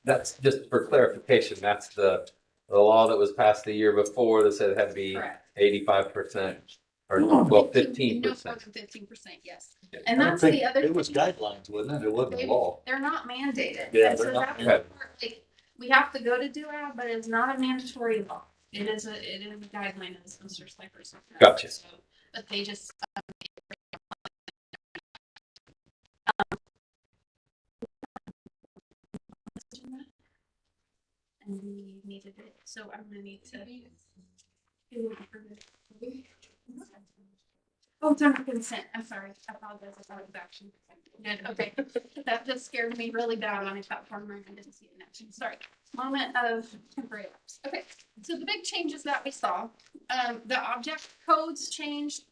That's just for clarification. That's the law that was passed the year before that said it had to be 85% or 15%. No more than 15%, yes. And that's the other thing. It was guidelines, wasn't it? It wasn't a law. They're not mandated. Yeah, and so they're not that's the part, like, we have to go to DUAB, but it's not a mandatory law. It is a guideline, as Mr. Slifer said. Gotcha. So, but they just And we needed it, so I'm gonna need to. Oh, it's under consent, I'm sorry, I apologize, I thought it was action. Good, okay, that just scared me really bad when I thought for a moment, I didn't see it in action, sorry. Moment of temporary lapse, okay, so the big changes that we saw, the object codes changed.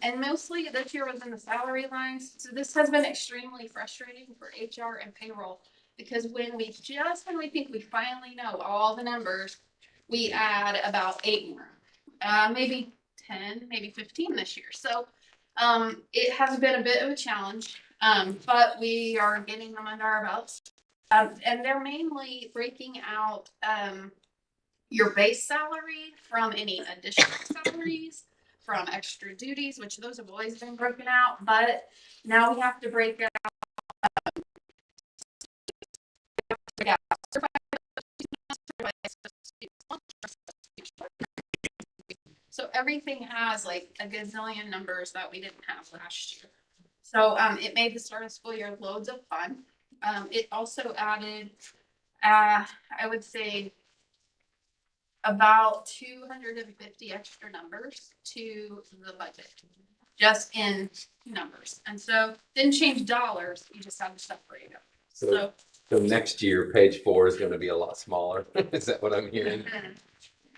And mostly this year was in the salary lines, so this has been extremely frustrating for HR and payroll. Because when we think we finally know all the numbers, we add about 8 more, maybe 10, maybe 15 this year. So it has been a bit of a challenge, but we are getting them under our belts. And they're mainly breaking out your base salary from any additional salaries, from extra duties, which those have always been broken out, but now we have to break it out. So everything has like a gazillion numbers that we didn't have last year. So it made the start of school year loads of fun. It also added, I would say, about 250 extra numbers to the budget, just in numbers. And so didn't change dollars, you just had to separate them. So next year, page 4 is going to be a lot smaller. Is that what I'm hearing?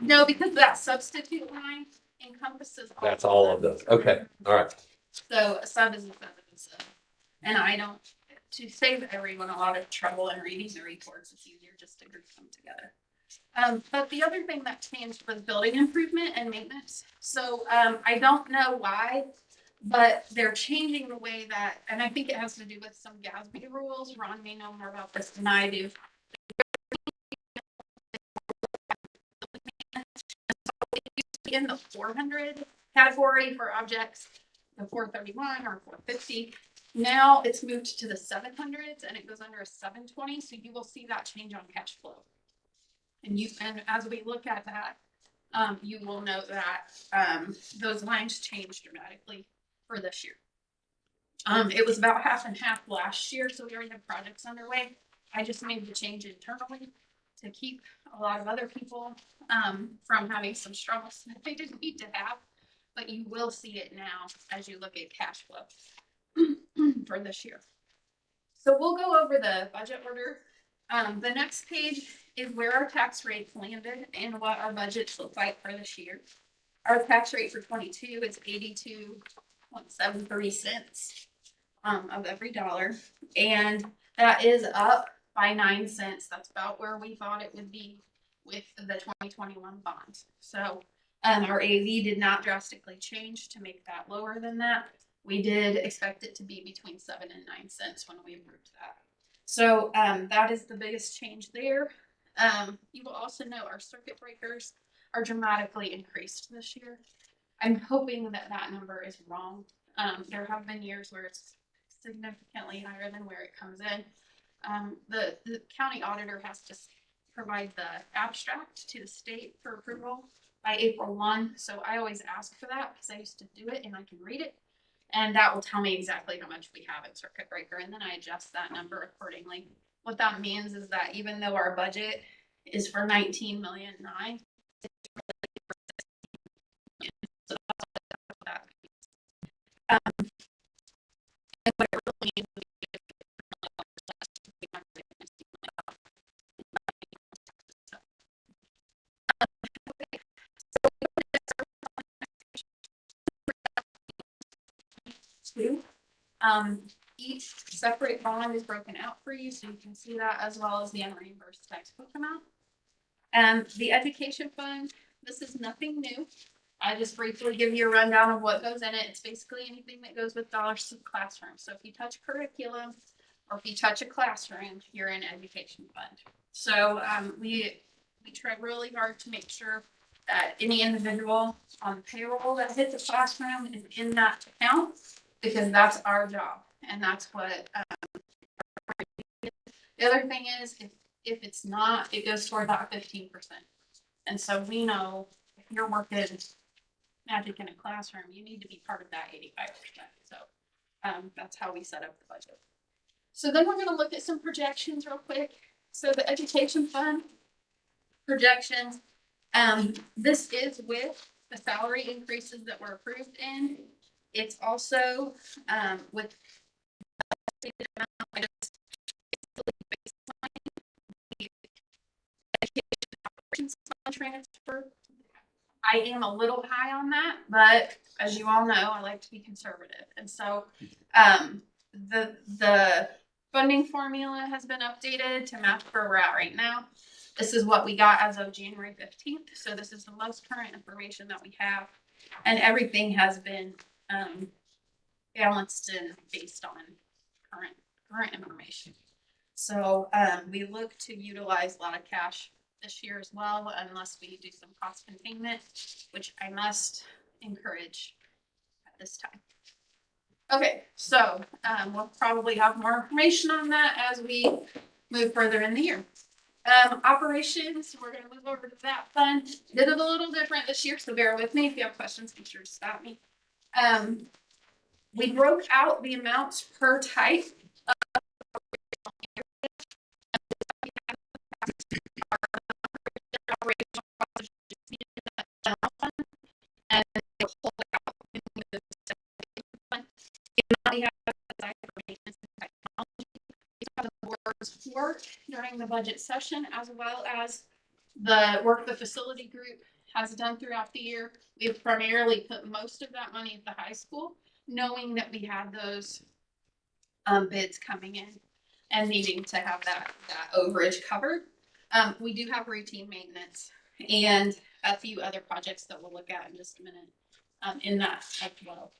No, because that substitute line encompasses all. That's all of those. Okay. All right. So a sub is a sub is a sub. And I don't, to save everyone a lot of trouble in reading the reports, it's easier just to group them together. But the other thing that changed was building improvement and maintenance. So I don't know why, but they're changing the way that, and I think it has to do with some GASB rules. Ron may know more about this than I do. In the 400 category for objects, the 431 or 450. Now it's moved to the 700s and it goes under a 720. So you will see that change on cash flow. And as we look at that, you will note that those lines changed dramatically for this year. It was about half and half last year, so we already have projects underway. I just made the change internally to keep a lot of other people from having some struggles that they didn't need to have, but you will see it now as you look at cash flow for this year. So we'll go over the budget order. The next page is where our tax rates landed and what our budgets look like for this year. Our tax rate for 22 is 82.73 cents of every dollar, and that is up by 9 cents. That's about where we thought it would be with the 2021 bonds. So our AV did not drastically change to make that lower than that. We did expect it to be between 7 and 9 cents when we approved that. So that is the biggest change there. You will also know our circuit breakers are dramatically increased this year. I'm hoping that that number is wrong. There have been years where it's significantly higher than where it comes in. The county auditor has to provide the abstract to the state for approval by April 1. So I always ask for that because I used to do it and I can read it. And that will tell me exactly how much we have in circuit breaker. And then I adjust that number accordingly. What that means is that even though our budget is for 19.9 million, so that's and what it really means is each separate bond is broken out for you, so you can see that, as well as the unreimbursed textbook amount. And the education fund, this is nothing new. I just briefly give you a rundown of what goes in it. It's basically anything that goes with dollars to the classroom. So if you touch curriculum or if you touch a classroom, you're in education fund. So we try really hard to make sure that any individual on payroll that hits a classroom is in that account, because that's our job. And that's what the other thing is, if it's not, it goes toward that 15%. And so we know if you're working magic in a classroom, you need to be part of that 85%. So That's how we set up the budget. So then we're gonna look at some projections real quick. So the education fund projections, this is with the salary increases that were approved in. It's also, with transfer. I am a little high on that, but as you all know, I like to be conservative. And so the funding formula has been updated to match where we're at right now. This is what we got as of January 15th. So this is the most current information that we have. And everything has been balanced and based on current information. So we look to utilize a lot of cash this year as well, unless we do some cost containment, which I must encourage at this time. Okay, so we'll probably have more information on that as we move further in the year. Operations, we're gonna move over to that fund. Did it a little different this year, so bear with me. If you have questions, be sure to stop me. We broke out the amounts per type. Work during the budget session, as well as the work the facility group has done throughout the year. We've primarily put most of that money at the high school, knowing that we had those bids coming in and needing to have that overage covered. We do have routine maintenance and a few other projects that we'll look at in just a minute in that as well.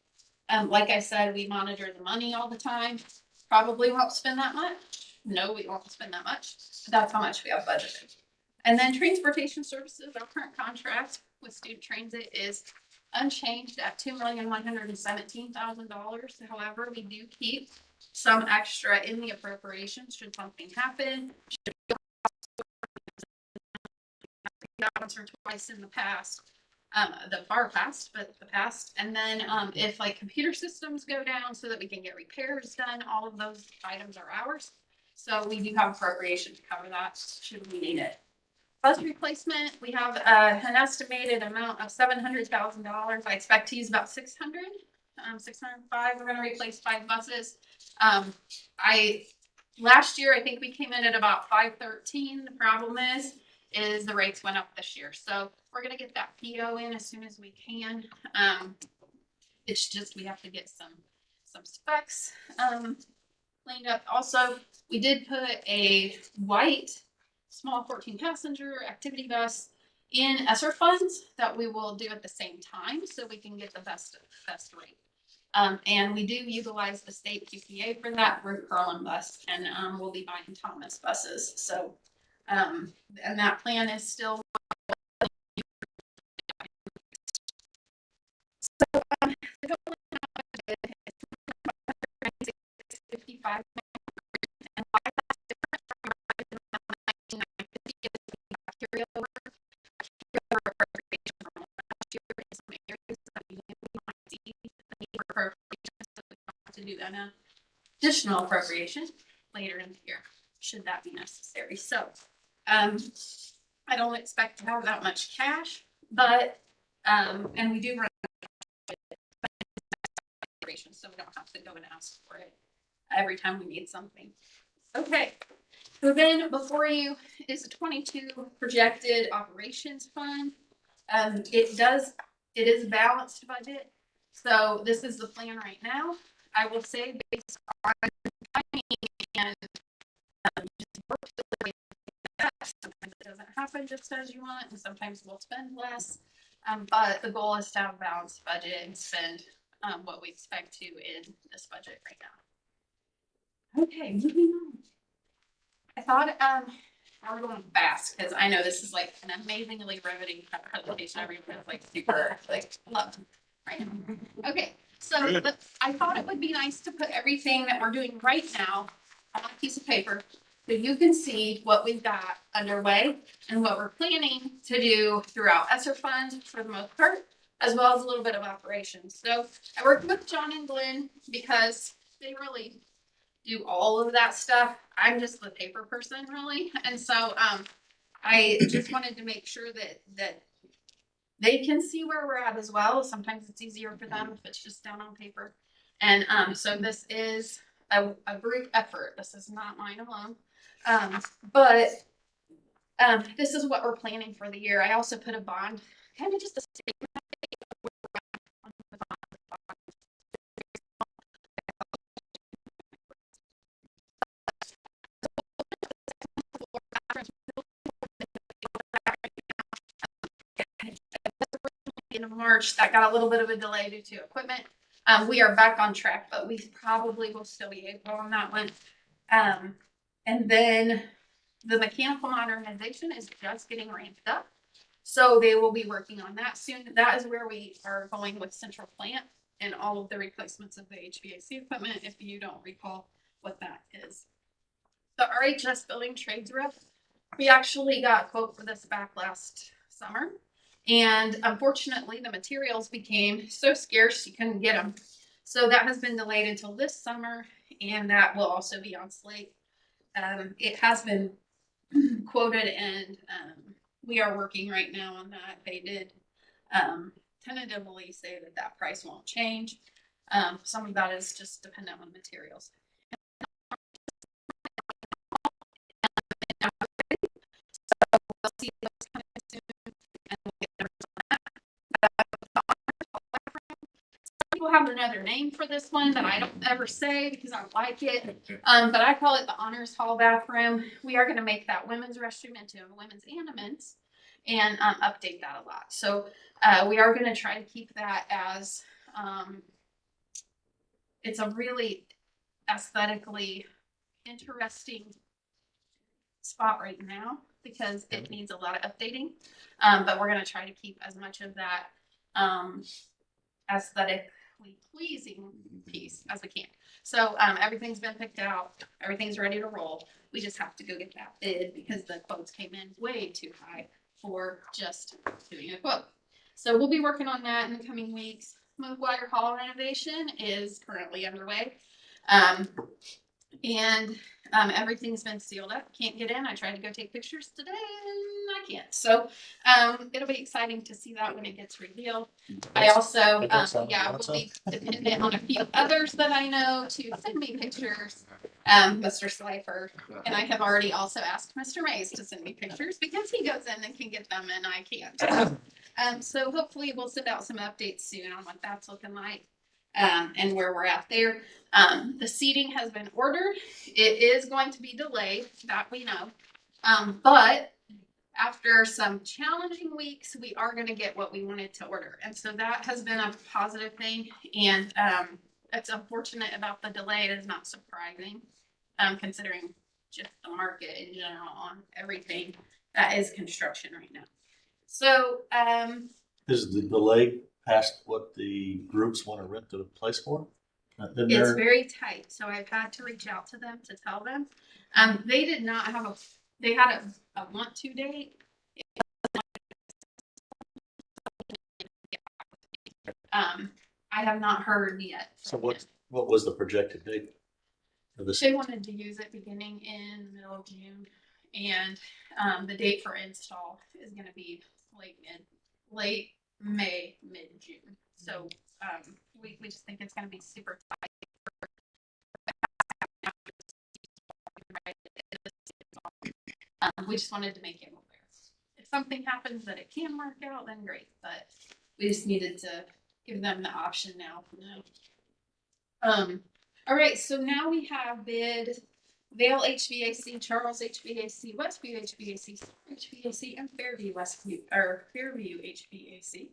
Like I said, we monitor the money all the time. Probably won't spend that much. No, we won't spend that much. But that's how much we have budgeted. And then transportation services, our current contract with student transit is unchanged at $2,117,000. However, we do keep some extra in the appropriations should something happen. Once or twice in the past, the far past, but the past. And then if like computer systems go down so that we can get repairs done, all of those items are ours. So we do have appropriation to cover that should we need it. Bus replacement, we have an estimated amount of $700,000. I expect to use about 600, 605. We're going to replace 5 buses. Last year, I think we came in at about 513. The problem is the rates went up this year. So we're going to get that PO in as soon as we can. It's just, we have to get some specs cleaned up. Also, we did put a white small 14 passenger activity bus in ESSER funds that we will do at the same time so we can get the best rate. And we do utilize the state QPA for that Rcom bus, and we'll be buying Thomas buses. So, and that plan is still. So, the 55 and why that's different from 1950 is carryover appropriation from last year in some areas that we might see the need for appropriations, so we have to do an additional appropriation later in the year, should that be necessary. So I don't expect to have that much cash, but and we do run so we don't have to go and ask for it every time we need something. Okay, so then before you is a 22 projected operations fund. It is a balanced budget. So this is the plan right now. I will say based on timing and just work sometimes it doesn't happen just as you want, and sometimes we'll spend less. But the goal is to have a balanced budget and spend what we expect to in this budget right now. Okay, moving on. I thought we're going fast because I know this is like an amazingly riveting presentation. Everyone's like super love right now. Okay, so I thought it would be nice to put everything that we're doing right now on a piece of paper so you can see what we've got underway and what we're planning to do throughout ESSER funds for the most part, as well as a little bit of operations. So I worked with John and Glenn because they really do all of that stuff. I'm just the paper person really. And so I just wanted to make sure that they can see where we're at as well. Sometimes it's easier for them if it's just down on paper. And so this is a group effort. This is not mine alone. But this is what we're planning for the year. I also put a bond, kind of just a statement. End of March, that got a little bit of a delay due to equipment. We are back on track, but we probably will still be April on that one. And then the mechanical modernization is just getting ramped up. So they will be working on that soon. That is where we are going with central plant and all of the replacements of the HVAC equipment, if you don't recall what that is. The RHS building trades rep, we actually got a quote for this back last summer. And unfortunately, the materials became so scarce you couldn't get them. So that has been delayed until this summer, and that will also be on slate. It has been quoted, and we are working right now on that. They did tentatively say that that price won't change. Some of that is just dependent on materials. So we'll see those coming soon, and we'll get numbers on that. Some people have another name for this one that I don't ever say because I don't like it. But I call it the honors hall bathroom. We are going to make that women's restroom into a women's and a men's, and update that a lot. So we are going to try to keep that as it's a really aesthetically interesting spot right now because it needs a lot of updating. But we're going to try to keep as much of that aesthetically pleasing piece as we can. So everything's been picked out. Everything's ready to roll. We just have to go get that bid because the quotes came in way too high for just doing a quote. So we'll be working on that in the coming weeks. Mcguire Hall renovation is currently underway. And everything's been sealed up. Can't get in. I tried to go take pictures today and I can't. So it'll be exciting to see that when it gets revealed. I also, will be dependent on a few others that I know to send me pictures. Mr. Slifer, and I have already also asked Mr. Mays to send me pictures because he goes in and can get them and I can't. So hopefully we'll send out some updates soon on what that's looking like. And where we're at there. The seating has been ordered. It is going to be delayed, that we know. But after some challenging weeks, we are going to get what we wanted to order. And so that has been a positive thing. And it's unfortunate about the delay. It is not surprising, considering just the market in general on everything that is construction right now. So Is the delay past what the groups want to rent the place for? It's very tight, so I've had to reach out to them to tell them. They did not have they had a want to date. I have not heard yet. So what was the projected date for this? They wanted to use it beginning in the middle of June, and the date for install is going to be late May, mid-June. So we just think it's going to be super tight. We just wanted to make it aware. If something happens that it can work out, then great. But we just needed to give them the option now. All right, so now we have bid Vale HVAC, Charles HVAC, Westview HVAC, HVAC, and Fairview HVAC.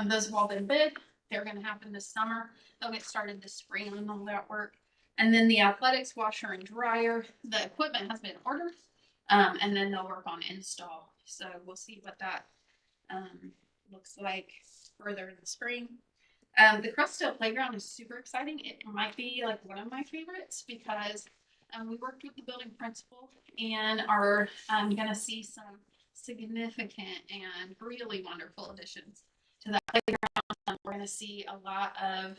Those have all been bid. They're going to happen this summer. They'll get started this spring on all that work. And then the athletics washer and dryer, the equipment has been ordered. And then they'll work on install. So we'll see what that looks like further in the spring. The Crosstalk Playground is super exciting. It might be like one of my favorites because we worked with the building principal and are going to see some significant and really wonderful additions to that playground. We're gonna see a lot of,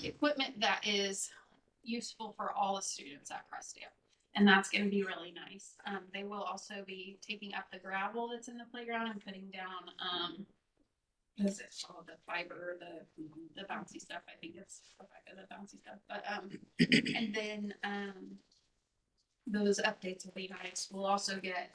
equipment that is useful for all the students at Crestdale. And that's gonna be really nice. They will also be taking up the gravel that's in the playground and putting down, what is it called, the fiber, the bouncy stuff, I think it's the bouncy stuff, but, and then, those updates will be nice. We'll also get,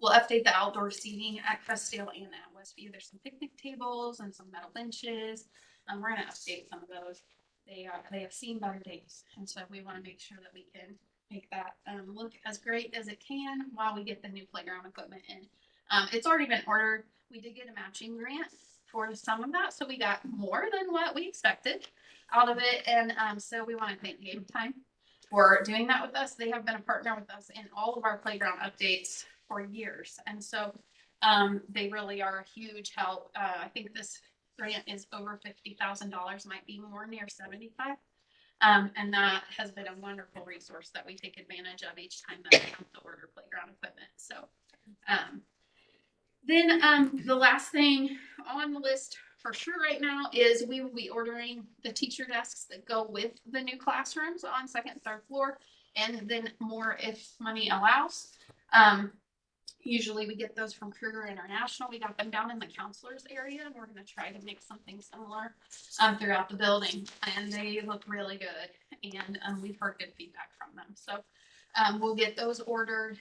we'll update the outdoor seating at Crestdale and at Westview. There's some picnic tables and some metal benches. We're gonna update some of those. They have seen better days, and so we want to make sure that we can make that look as great as it can while we get the new playground equipment in. It's already been ordered. We did get a matching grant for some of that, so we got more than what we expected out of it, and so we want to thank Game Time for doing that with us. They have been a partner with us in all of our playground updates for years, and so they really are a huge help. I think this grant is over $50,000, might be more, near 75. And that has been a wonderful resource that we take advantage of each time that we have to order playground equipment. So then the last thing on the list for sure right now is we will be ordering the teacher desks that go with the new classrooms on second and third floor, and then more if money allows. Usually we get those from Kruger International. We got them down in the counselors area, and we're going to try to make something similar throughout the building. And they look really good, and we've heard good feedback from them. So we'll get those ordered.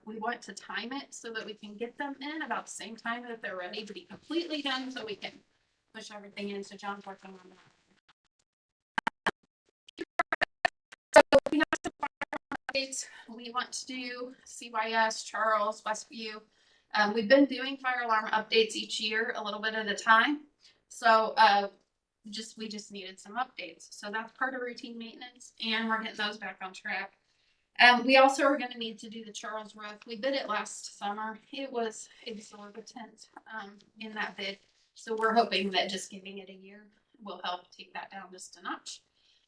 We want to time it so that we can get them in about the same time that they're ready to be completely done, so we can push everything in. So John's working on that. So we have some updates. We want to do CYS, Charles, Westview. We've been doing fire alarm updates each year, a little bit at a time. So we just needed some updates. So that's part of routine maintenance, and we're getting those back on track. We also are going to need to do the Charles roof. We bid it last summer. It was exorbitant in that bid. So we're hoping that just giving it a year will help take that down just a notch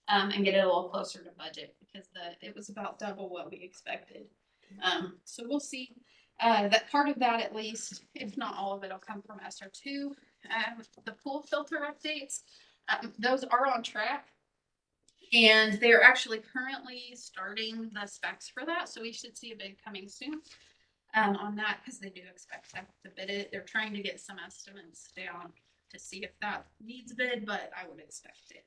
and get it a little closer to budget, because it was about double what we expected. So we'll see. That part of that, at least, if not all of it, will come from SR2. The pool filter updates, those are on track. And they're actually currently starting the specs for that. So we should see a bid coming soon on that, because they do expect to bid it. They're trying to get some estimates down to see if that needs a bid, but I would expect it.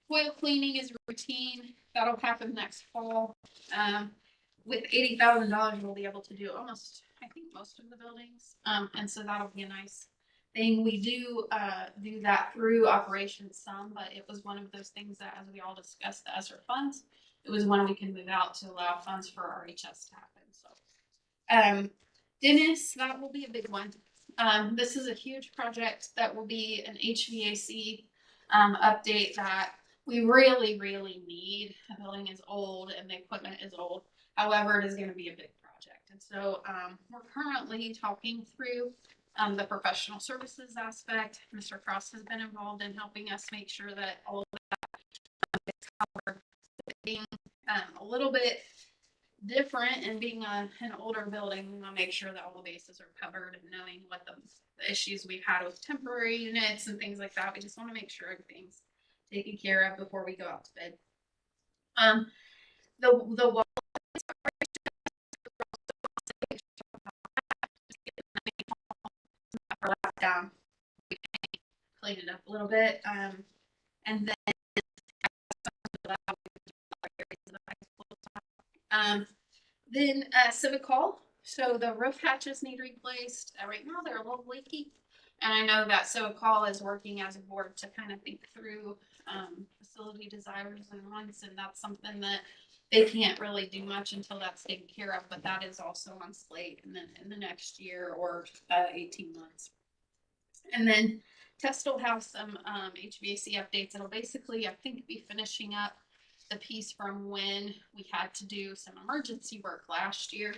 Foil cleaning is routine. That'll happen next fall. With $80,000, we'll be able to do almost, I think, most of the buildings. And so that'll be a nice thing. We do that through operations some, but it was one of those things that, as we all discussed, the ESSER funds, it was one we can move out to allow funds for RHS to happen. So Dennis, that will be a big one. This is a huge project that will be an HVAC update that we really, really need. The building is old and the equipment is old. However, it is going to be a big project. And so we're currently talking through the professional services aspect. Mr. Cross has been involved in helping us make sure that all of that is covered. Being a little bit different and being an older building, we want to make sure that all the bases are covered, and knowing what the issues we've had with temporary units and things like that. We just want to make sure everything's taken care of before we go out to bid. The wall down, clean it up a little bit, and then Civic Hall. So the roof hatches need replaced. Right now they're a little leaky, and I know that Civic Hall is working as a board to kind of think through facility desires and wants, and that's something that they can't really do much until that's taken care of. But that is also on slate in the next year or 18 months. And then Test will have some HVAC updates. It'll basically, I think, be finishing up the piece from when we had to do some emergency work last year.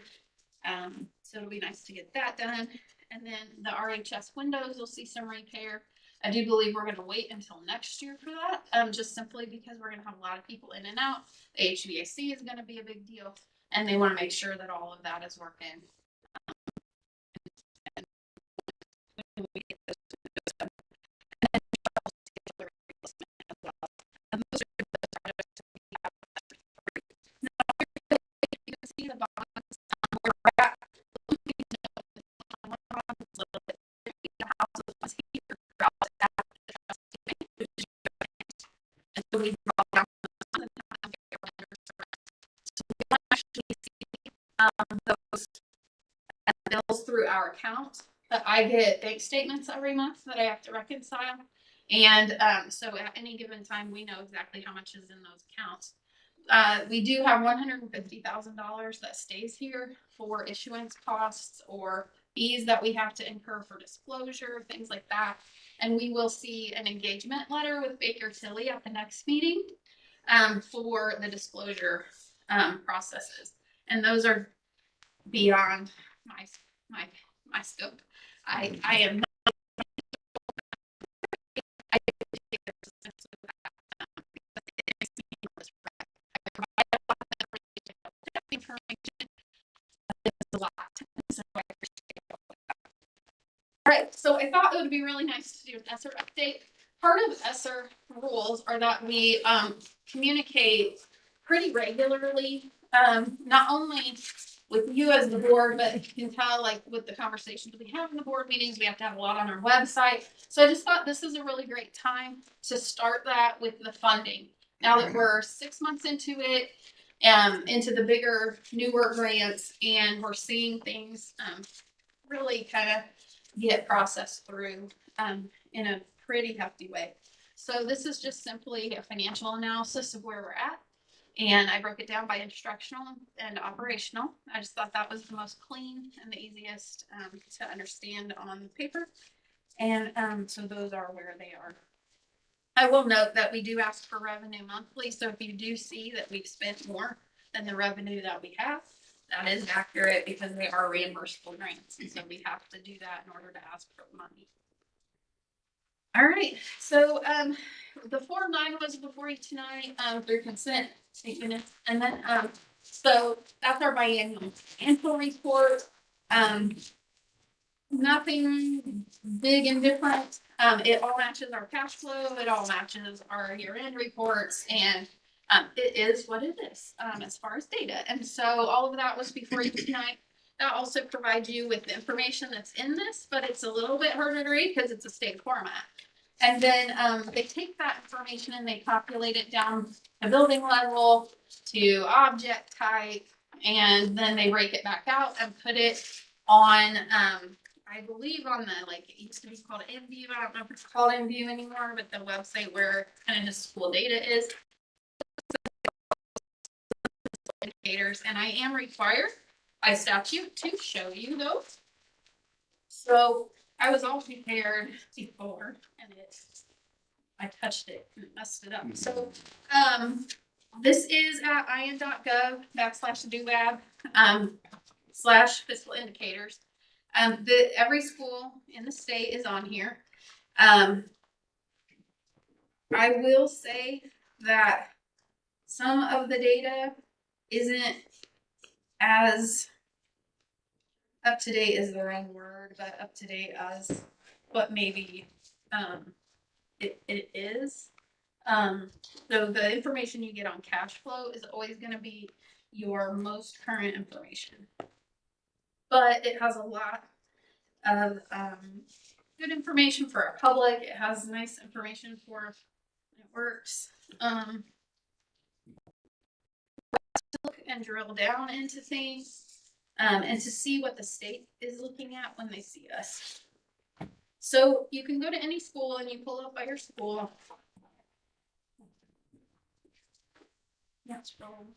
So it'll be nice to get that done. And then the RHS windows, you'll see some repair. I do believe we're going to wait until next year for that, just simply because we're going to have a lot of people in and out. The HVAC is going to be a big deal, and they want to make sure that all of that is working. see the bottom where we're at. And so we brought down those bills through our account, but I get bank statements every month that I have to reconcile. And so at any given time, we know exactly how much is in those accounts. We do have $150,000 that stays here for issuance costs or fees that we have to incur for disclosure, things like that. And we will see an engagement letter with Baker Tilly at the next meeting for the disclosure processes. And those are beyond my scope. I am not a lot. So I appreciate it. All right, so I thought it would be really nice to do an ESSER update. Part of ESSER rules are that we communicate pretty regularly, not only with you as the board, but you can tell like with the conversations we have in the board meetings, we have to have a lot on our website. So I just thought this is a really great time to start that with the funding. Now that we're 6 months into it, into the bigger, newer grants, and we're seeing things really kind of get processed through in a pretty hefty way. So this is just simply a financial analysis of where we're at. And I broke it down by instructional and operational. I just thought that was the most clean and the easiest to understand on the paper. And so those are where they are. I will note that we do ask for revenue monthly. So if you do see that we've spent more than the revenue that we have, that is accurate because they are reimbursable grants. And so we have to do that in order to ask for money. All right, so the Form 9 was before you tonight through consent. And then so that's our biannual report. Nothing big and different. It all matches our cash flow. It all matches our year-end reports, and it is what it is as far as data. And so all of that was before you tonight. That also provides you with the information that's in this, but it's a little bit harder to read because it's a state format. And then they take that information and they populate it down a building level to object type, and then they break it back out and put it on, I believe on the, like, it used to be called InView. I don't know if it's called InView anymore, but the website where kind of just school data is. Indicators, and I am required by statute to show you those. So I was all prepared before, and I touched it and messed it up. So this is at in.gov/doab /fiscal indicators. Every school in the state is on here. I will say that some of the data isn't as up to date is the wrong word, but up to date as what maybe it is. So the information you get on cash flow is always going to be your most current information, but it has a lot of good information for our public. It has nice information for networks. Look and drill down into things and to see what the state is looking at when they see us. So you can go to any school and you pull up by your school. That's wrong.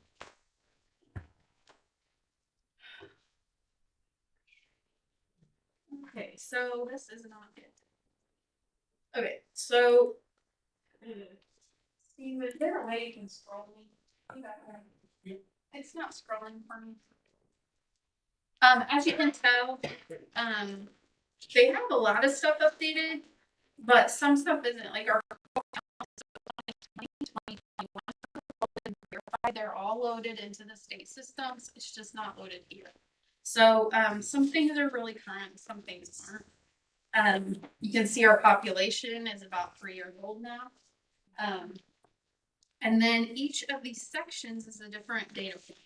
Okay, so this is not it. Okay, so see, is there a way you can scroll me? It's not scrolling for me. As you can tell, they have a lot of stuff updated, but some stuff isn't. Like our they're all loaded into the state systems. It's just not loaded here. So some things are really current, some things aren't. You can see our population is about 3 years old now. And then each of these sections is a different data point.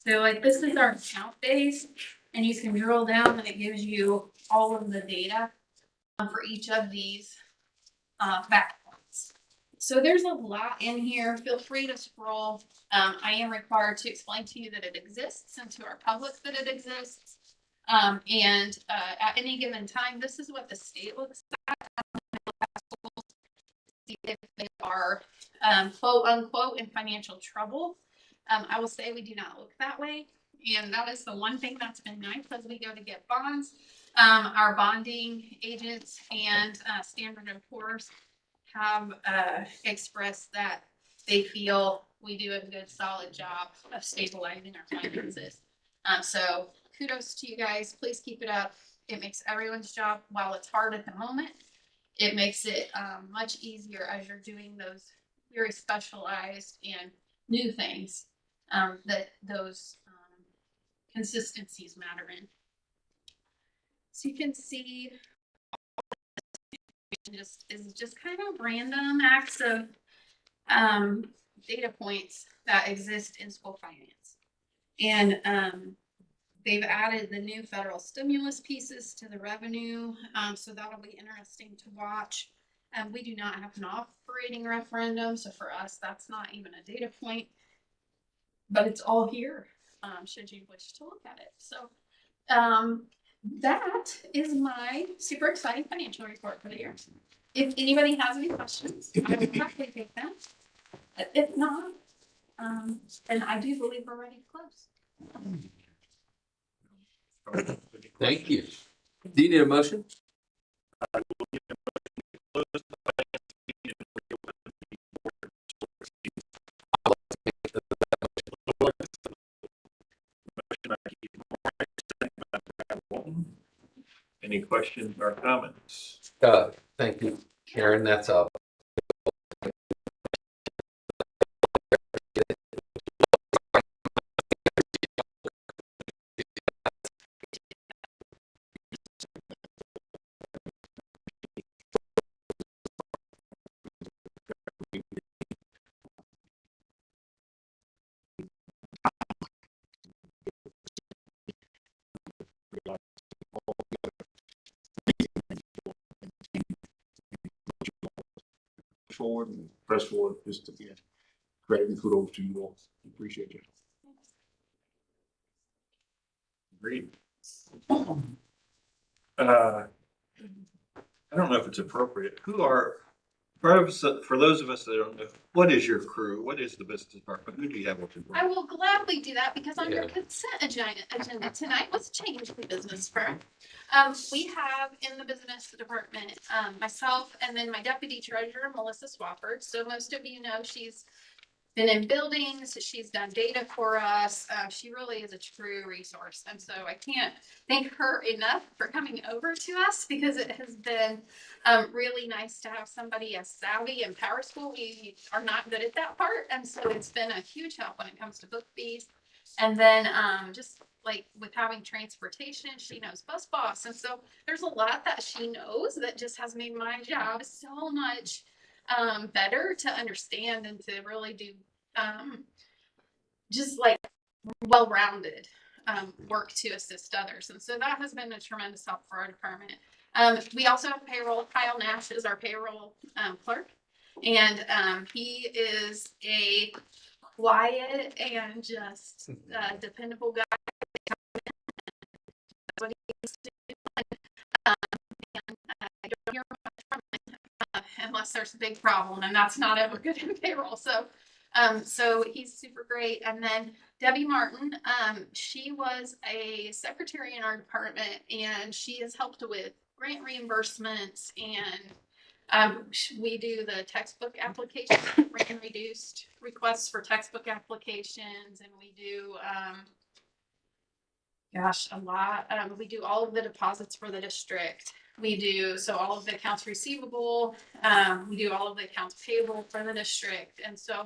So like this is our account base, and you can drill down and it gives you all of the data for each of these back points. So there's a lot in here. Feel free to scroll. I am required to explain to you that it exists and to our public that it exists. And at any given time, this is what the state looks like. See if they are quote unquote in financial trouble. I will say we do not look that way. And that is the one thing that's been nice as we go to get bonds. Our bonding agents and Standard & Poor's have expressed that they feel we do a good solid job of stabilizing our finances. So kudos to you guys. Please keep it up. It makes everyone's job, while it's hard at the moment, it makes it much easier as you're doing those very specialized and new things that those consistencies matter in. So you can see just kind of random acts of data points that exist in school finance. And they've added the new federal stimulus pieces to the revenue. So that'll be interesting to watch. We do not have an operating referendum. So for us, that's not even a data point, but it's all here. Should you wish to look at it. So that is my super exciting financial report for the year. If anybody has any questions, I will happily take them. If not, then I do believe we're ready to close. Thank you. Do you need a motion? Any questions or comments? Thank you, Karen. That's up. Forward and press forward, just to get credit and kudos to you all. Appreciate you. Agreed. I don't know if it's appropriate. Who are, for those of us that don't know, what is your crew? What is the business department? Who do you have with you? I will gladly do that because on your consent agenda tonight was change the business firm. We have in the business department myself and then my deputy treasurer, Melissa Swafford. So most of you know she's been in buildings, she's done data for us. She really is a true resource. And so I can't thank her enough for coming over to us because it has been really nice to have somebody as savvy in Power School. We are not good at that part. And so it's been a huge help when it comes to book fees. And then just like with having transportation, she knows Bus Boss. And so there's a lot that she knows that just has made my job so much better to understand and to really do just like well-rounded work to assist others. And so that has been a tremendous help for our department. We also have payroll. Kyle Nash is our payroll clerk. And he is a quiet and just dependable guy. That's what he's doing. And I don't hear much from him unless there's a big problem, and that's not ever good in payroll. So so he's super great. And then Debbie Martin, she was a secretary in our department, and she has helped with grant reimbursements, and we do the textbook application, rate and reduced requests for textbook applications, and we do a lot. We do all of the deposits for the district. We do, so all of the accounts receivable, we do all of the accounts payable for the district. And so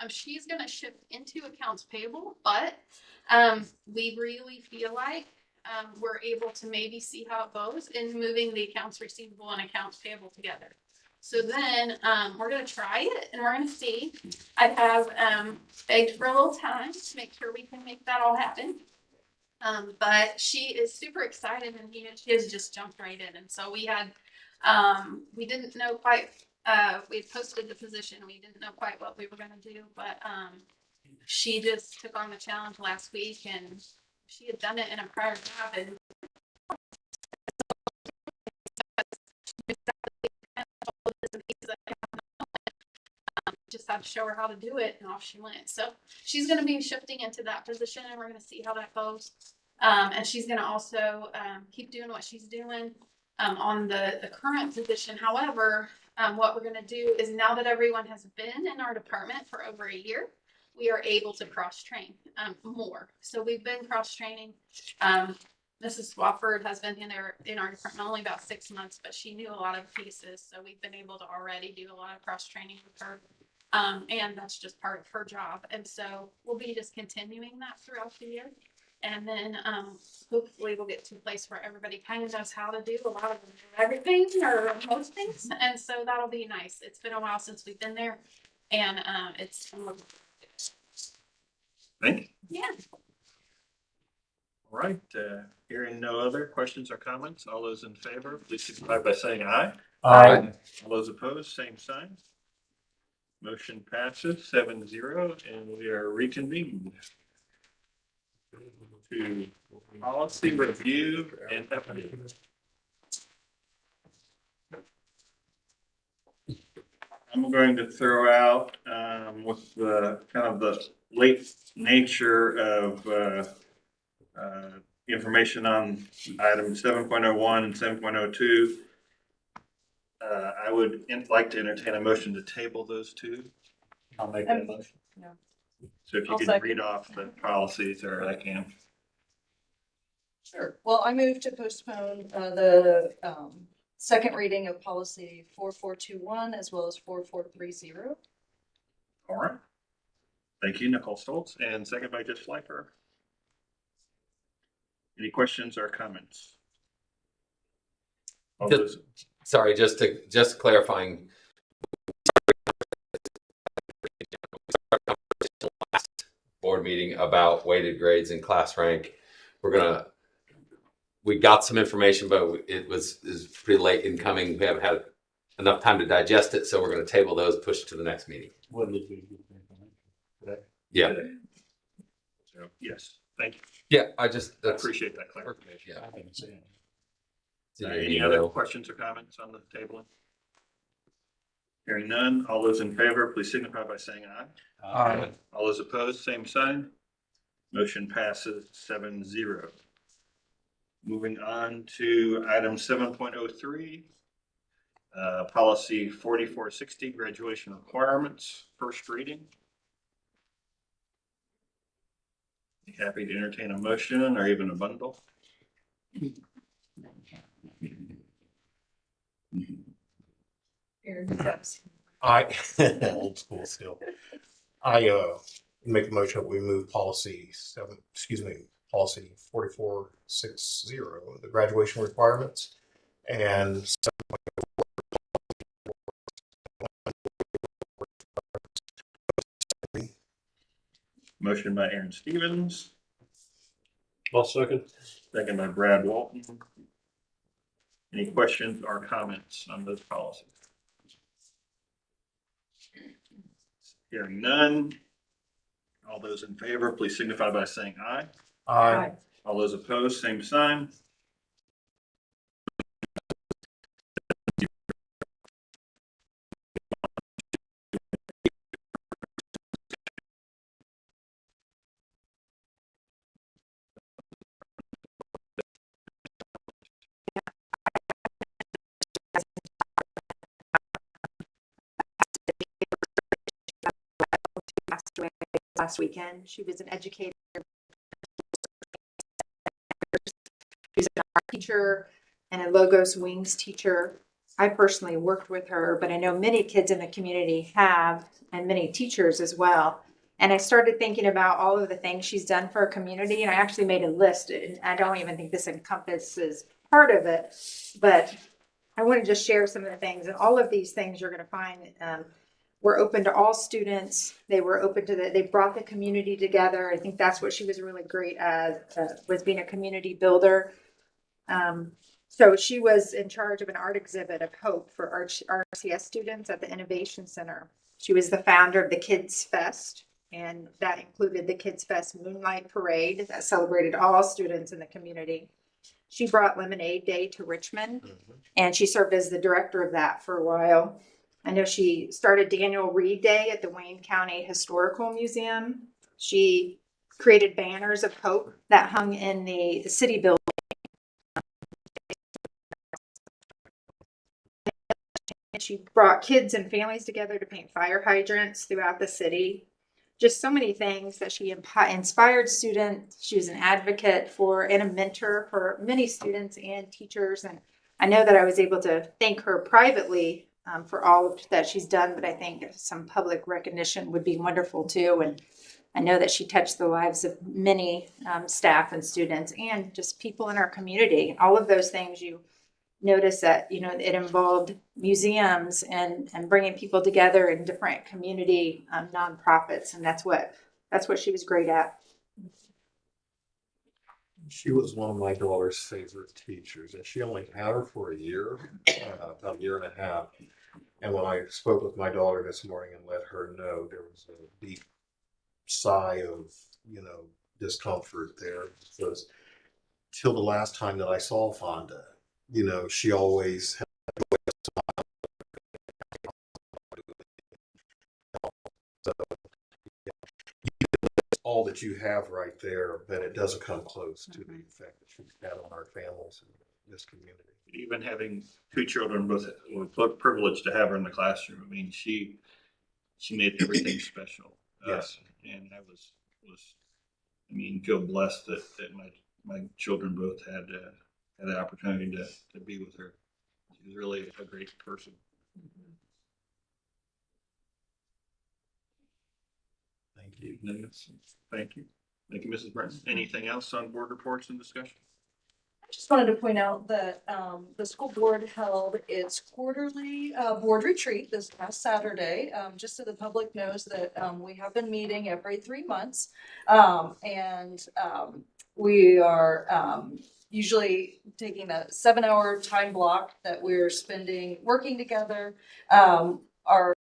she's going to shift into accounts payable, but we really feel like we're able to maybe see how it goes in moving the accounts receivable and accounts payable together. So then, we're gonna try it and we're gonna see. I have, begged for a little time to make sure we can make that all happen. But she is super excited and she has just jumped right in. And so we had, we didn't know quite, we had posted the position. We didn't know quite what we were gonna do, but, she just took on the challenge last week and she had done it in a prior job and just had to show her how to do it and off she went. So she's going to be shifting into that position and we're going to see how that goes. And she's going to also keep doing what she's doing on the current position. However, what we're going to do is now that everyone has been in our department for over a year, we are able to cross train more. So we've been cross training. Mrs. Swafford has been in our department only about 6 months, but she knew a lot of pieces. So we've been able to already do a lot of cross training with her. And that's just part of her job. And so we'll be just continuing that throughout the year. And then hopefully we'll get to a place where everybody kind of knows how to do a lot of everything or most things. And so that'll be nice. It's been a while since we've been there. And it's Thank you. yeah. All right, hearing no other questions or comments, all those in favor, please signify by saying aye. Aye. All those opposed, same sign. Motion passes 7-0 and we are reconvened to policy review and update. I'm going to throw out with the kind of the late nature of information on item 7.01 and 7.02. I would like to entertain a motion to table those two. I'll make that motion. No. So if you I'll could second. read off the policies, or I can. Sure. Well, I move to postpone the second reading of policy 4421 as well as 4430. All right. Thank you, Nicole Stoltz, and second by Jeff Schleifer. Any questions or comments? All those, Sorry, just clarifying. Last board meeting about weighted grades and class rank. We got some information, but it was pretty late in coming. We haven't had enough time to digest it, so we're going to table those, push it to the next meeting. When did we get the information? Today? Yeah. so, yes, thank you. Yeah, I I appreciate that clarification. Yeah. I didn't see it. Any other questions or comments on the tabling? Hearing none, all those in favor, please signify by saying aye. Aye. All those opposed, same sign. Motion passes 7-0. Moving on to item 7.03, policy 4460, graduation requirements, first reading. Be happy to entertain a motion or even a bundle. I, old school still. I make a motion that we move policy 4460, the graduation requirements, and Motion by Aaron Stevens, I'll second. second by Brad Walton. Any questions or comments on those policies? Hearing none. All those in favor, please signify by saying aye. Aye. All those opposed, same sign. Passed away last weekend. She was an educator. She's an art teacher and a Logos Wings teacher. I personally worked with her, but I know many kids in the community have, and many teachers as well. And I started thinking about all of the things she's done for our community, and I actually made a list. And I don't even think this encompasses part of it, but I want to just share some of the things, and all of these things you're going to find were open to all students. They were open to they brought the community together. I think that's what she was really great at, was being a community builder. So she was in charge of an art exhibit of hope for RCS students at the Innovation Center. She was the founder of the Kids Fest, and that included the Kids Fest Moonlight Parade that celebrated all students in the community. She brought Lemonade Day to Richmond, and she served as the director of that for a while. I know she started Daniel Reed Day at the Wayne County Historical Museum. She created banners of hope that hung in the city building. She brought kids and families together to paint fire hydrants throughout the city. Just so many things that she inspired students. She was an advocate for and a mentor for many students and teachers. And I know that I was able to thank her privately for all that she's done, but I think some public recognition would be wonderful too. And I know that she touched the lives of many staff and students and just people in our community. All of those things you notice that, you know, it involved museums and bringing people together in different community nonprofits. And that's what she was great at. She was one of my daughter's favorite teachers, and she only had her for a year, about a year and a half. And when I spoke with my daughter this morning and let her know, there was a deep sigh of, you know, discomfort there, because till the last time that I saw Fonda, you know, she always had all that you have right there, but it doesn't come close to the effect that she's had on our families in this community. Even having two children with it, we're privileged to have her in the classroom. I mean, she made everything special. Yes. And I was, I mean, feel blessed that my children both had the opportunity to be with her. She was really a great person. Thank you. Thank you. Thank you, Mrs. Burton. Anything else on board reports and discussion? I just wanted to point out that the school board held its quarterly board retreat this past Saturday. Just so the public knows that we have been meeting every 3 months. We are usually taking a 7-hour time block that we're spending working together. Our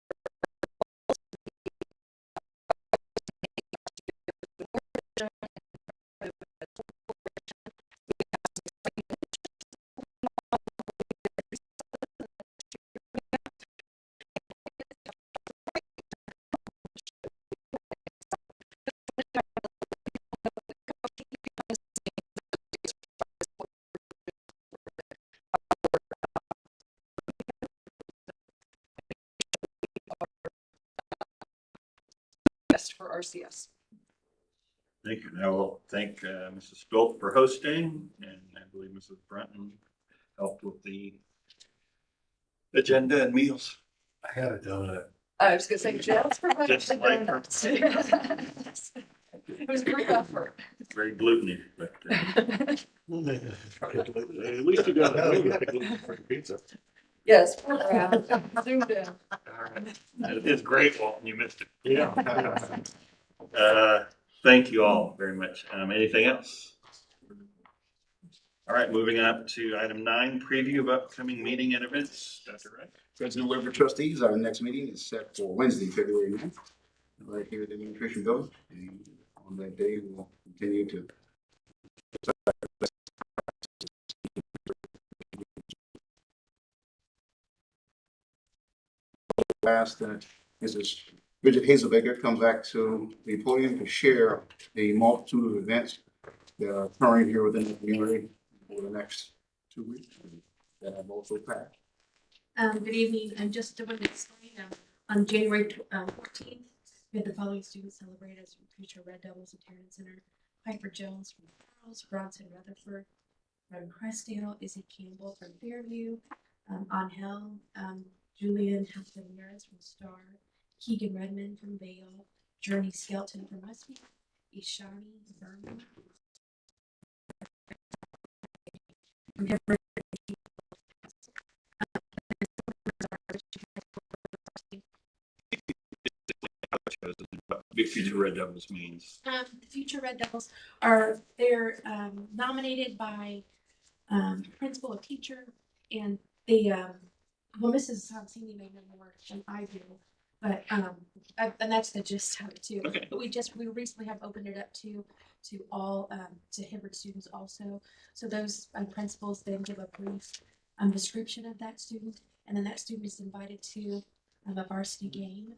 best for RCS. Thank you. I will thank Mrs. Stolt for hosting, and I believe Mrs. Brunton helped with the agenda and meals. I had a donut. I was gonna say, just for Just the like donuts. It was a group effort. Very gluteny, but At least you got a pizza. Yes. Zoomed in. it's great, Walton. You missed it. Yeah. Thank you all very much. Anything else? All right, moving on to item 9, preview of upcoming meeting and events. Dr. Wright. President Weber trustees, our next meeting is set for Wednesday, February 9th, right here at the Nutrition Building. And on that day, we'll continue to ask that Mrs. Bridget Hazelbaker come back to the podium to share the multitude of events that are occurring here within the community over the next 2 weeks that I've also packed. Good evening. I'm just doing this on January 14th. We had the following students celebrate as future Red Devils at Tarrant Center: Piper Jones from Charles, Bronson Rutherford from Crestdale, Izzy Campbell from Fairview, Angel, Julian Ramirez from Star, Keegan Redmond from Vale, Journey Skelton from Westmead, Ishani Berman from Future Red Devils means. The Future Red Devils are, they're nominated by principal or teacher, and they, well, Mrs. Sonsini may know more than I do, but, and that's the gist of it too. Okay. But we recently have opened it up to all, to Hibbert students also. So those principals then give a brief description of that student, and then that student is invited to a varsity game,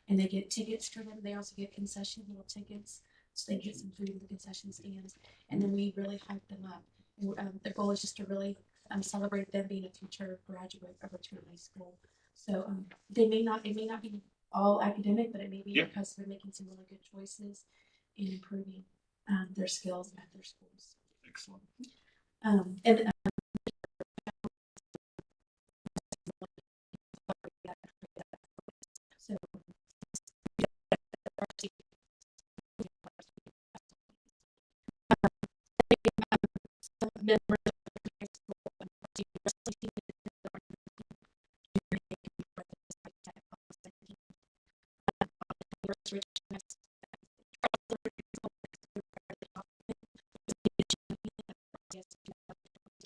and they get tickets for them. They also get concession little tickets, so they get some food in the concession stands, and then we really hype them up. And, the goal is just to really celebrate them being a future graduate of Richmond High School. So it may not be all academic, but it may be because they're making some really good choices in improving their skills at their schools. Excellent. And so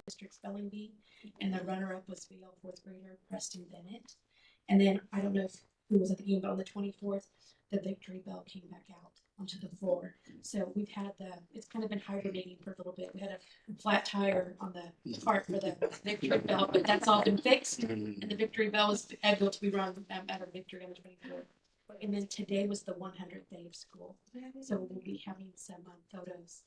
district spelling bee, and the runner-up was Vail fourth grader Preston Bennett. And then I don't know who was at the game, but on the 24th, the victory bell came back out onto the floor. So we've had it's kind of been hibernating for a little bit. We had a flat tire on the part for the victory bell, but that's all been fixed. And the victory bell was able to be run at our victory on the 24th. And then today was the 100th day of school. So we'll be having some photos.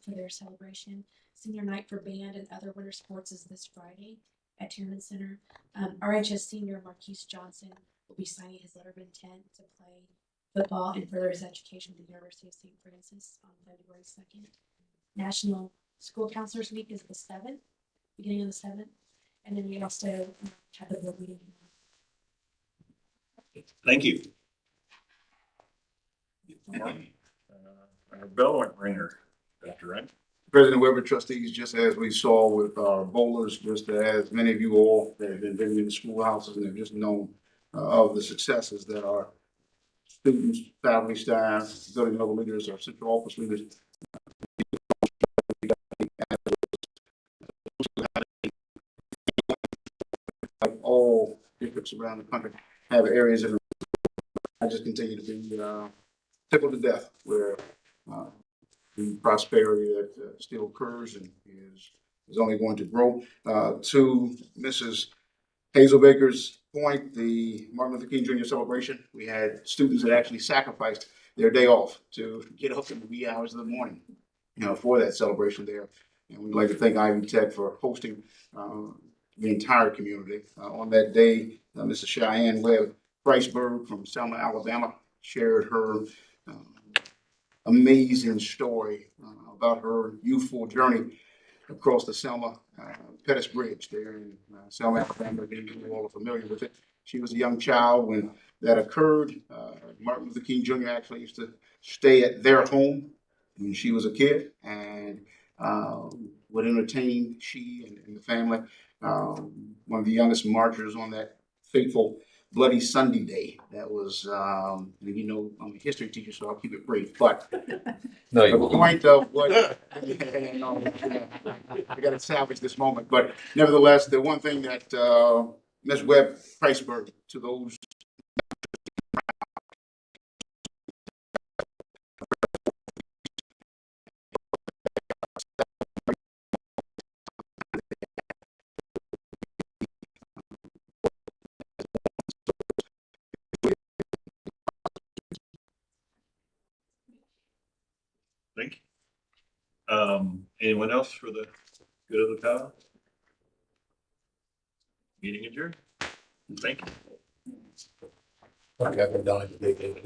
For their celebration. Senior night for band and other winter sports is this Friday at Tiernan Center. RHS senior Marquise Johnson will be signing his letter of intent to play football and further his education at the University of St. Francis on February 2nd. National School Counselors Week is the 7th, beginning of the 7th. And then we also have the board meeting. Thank you. Our bell ringer, Dr. Wright. President Weber, trustees, just as we saw with our bowlers, just as many of you all that have been visiting the schoolhouses and have just known of the successes that our students, faculty, staff, building level leaders, our central office leaders, like all districts around the country, have areas of I just continue to be tickled to death where the prosperity that still occurs and is only going to grow. To Mrs. Hazelbaker's point, the Martin Luther King Jr. celebration, we had students that actually sacrificed their day off to get up in the wee hours of the morning, for that celebration there. And we'd like to thank Ivy Tech for hosting the entire community. On that day, Mrs. Cheyenne Webb Priceberg from Selma, Alabama, shared her amazing story about her youthful journey across the Selma Pettus Bridge there in Selma, Alabama. You all are familiar with it. She was a young child when that occurred. Martin Luther King Jr. actually used to stay at their home when she was a kid and would entertain she and the family. One of the youngest marchers on that fateful Bloody Sunday day. That was, I'm a history teacher, so I'll keep it brief. But No, you the won't. point of what I got to salvage this moment. But nevertheless, the one thing that Ms. Webb Priceberg, to those Thank you. Anyone else for the good of the town? Meeting adjourned. Thank you. I haven't done it.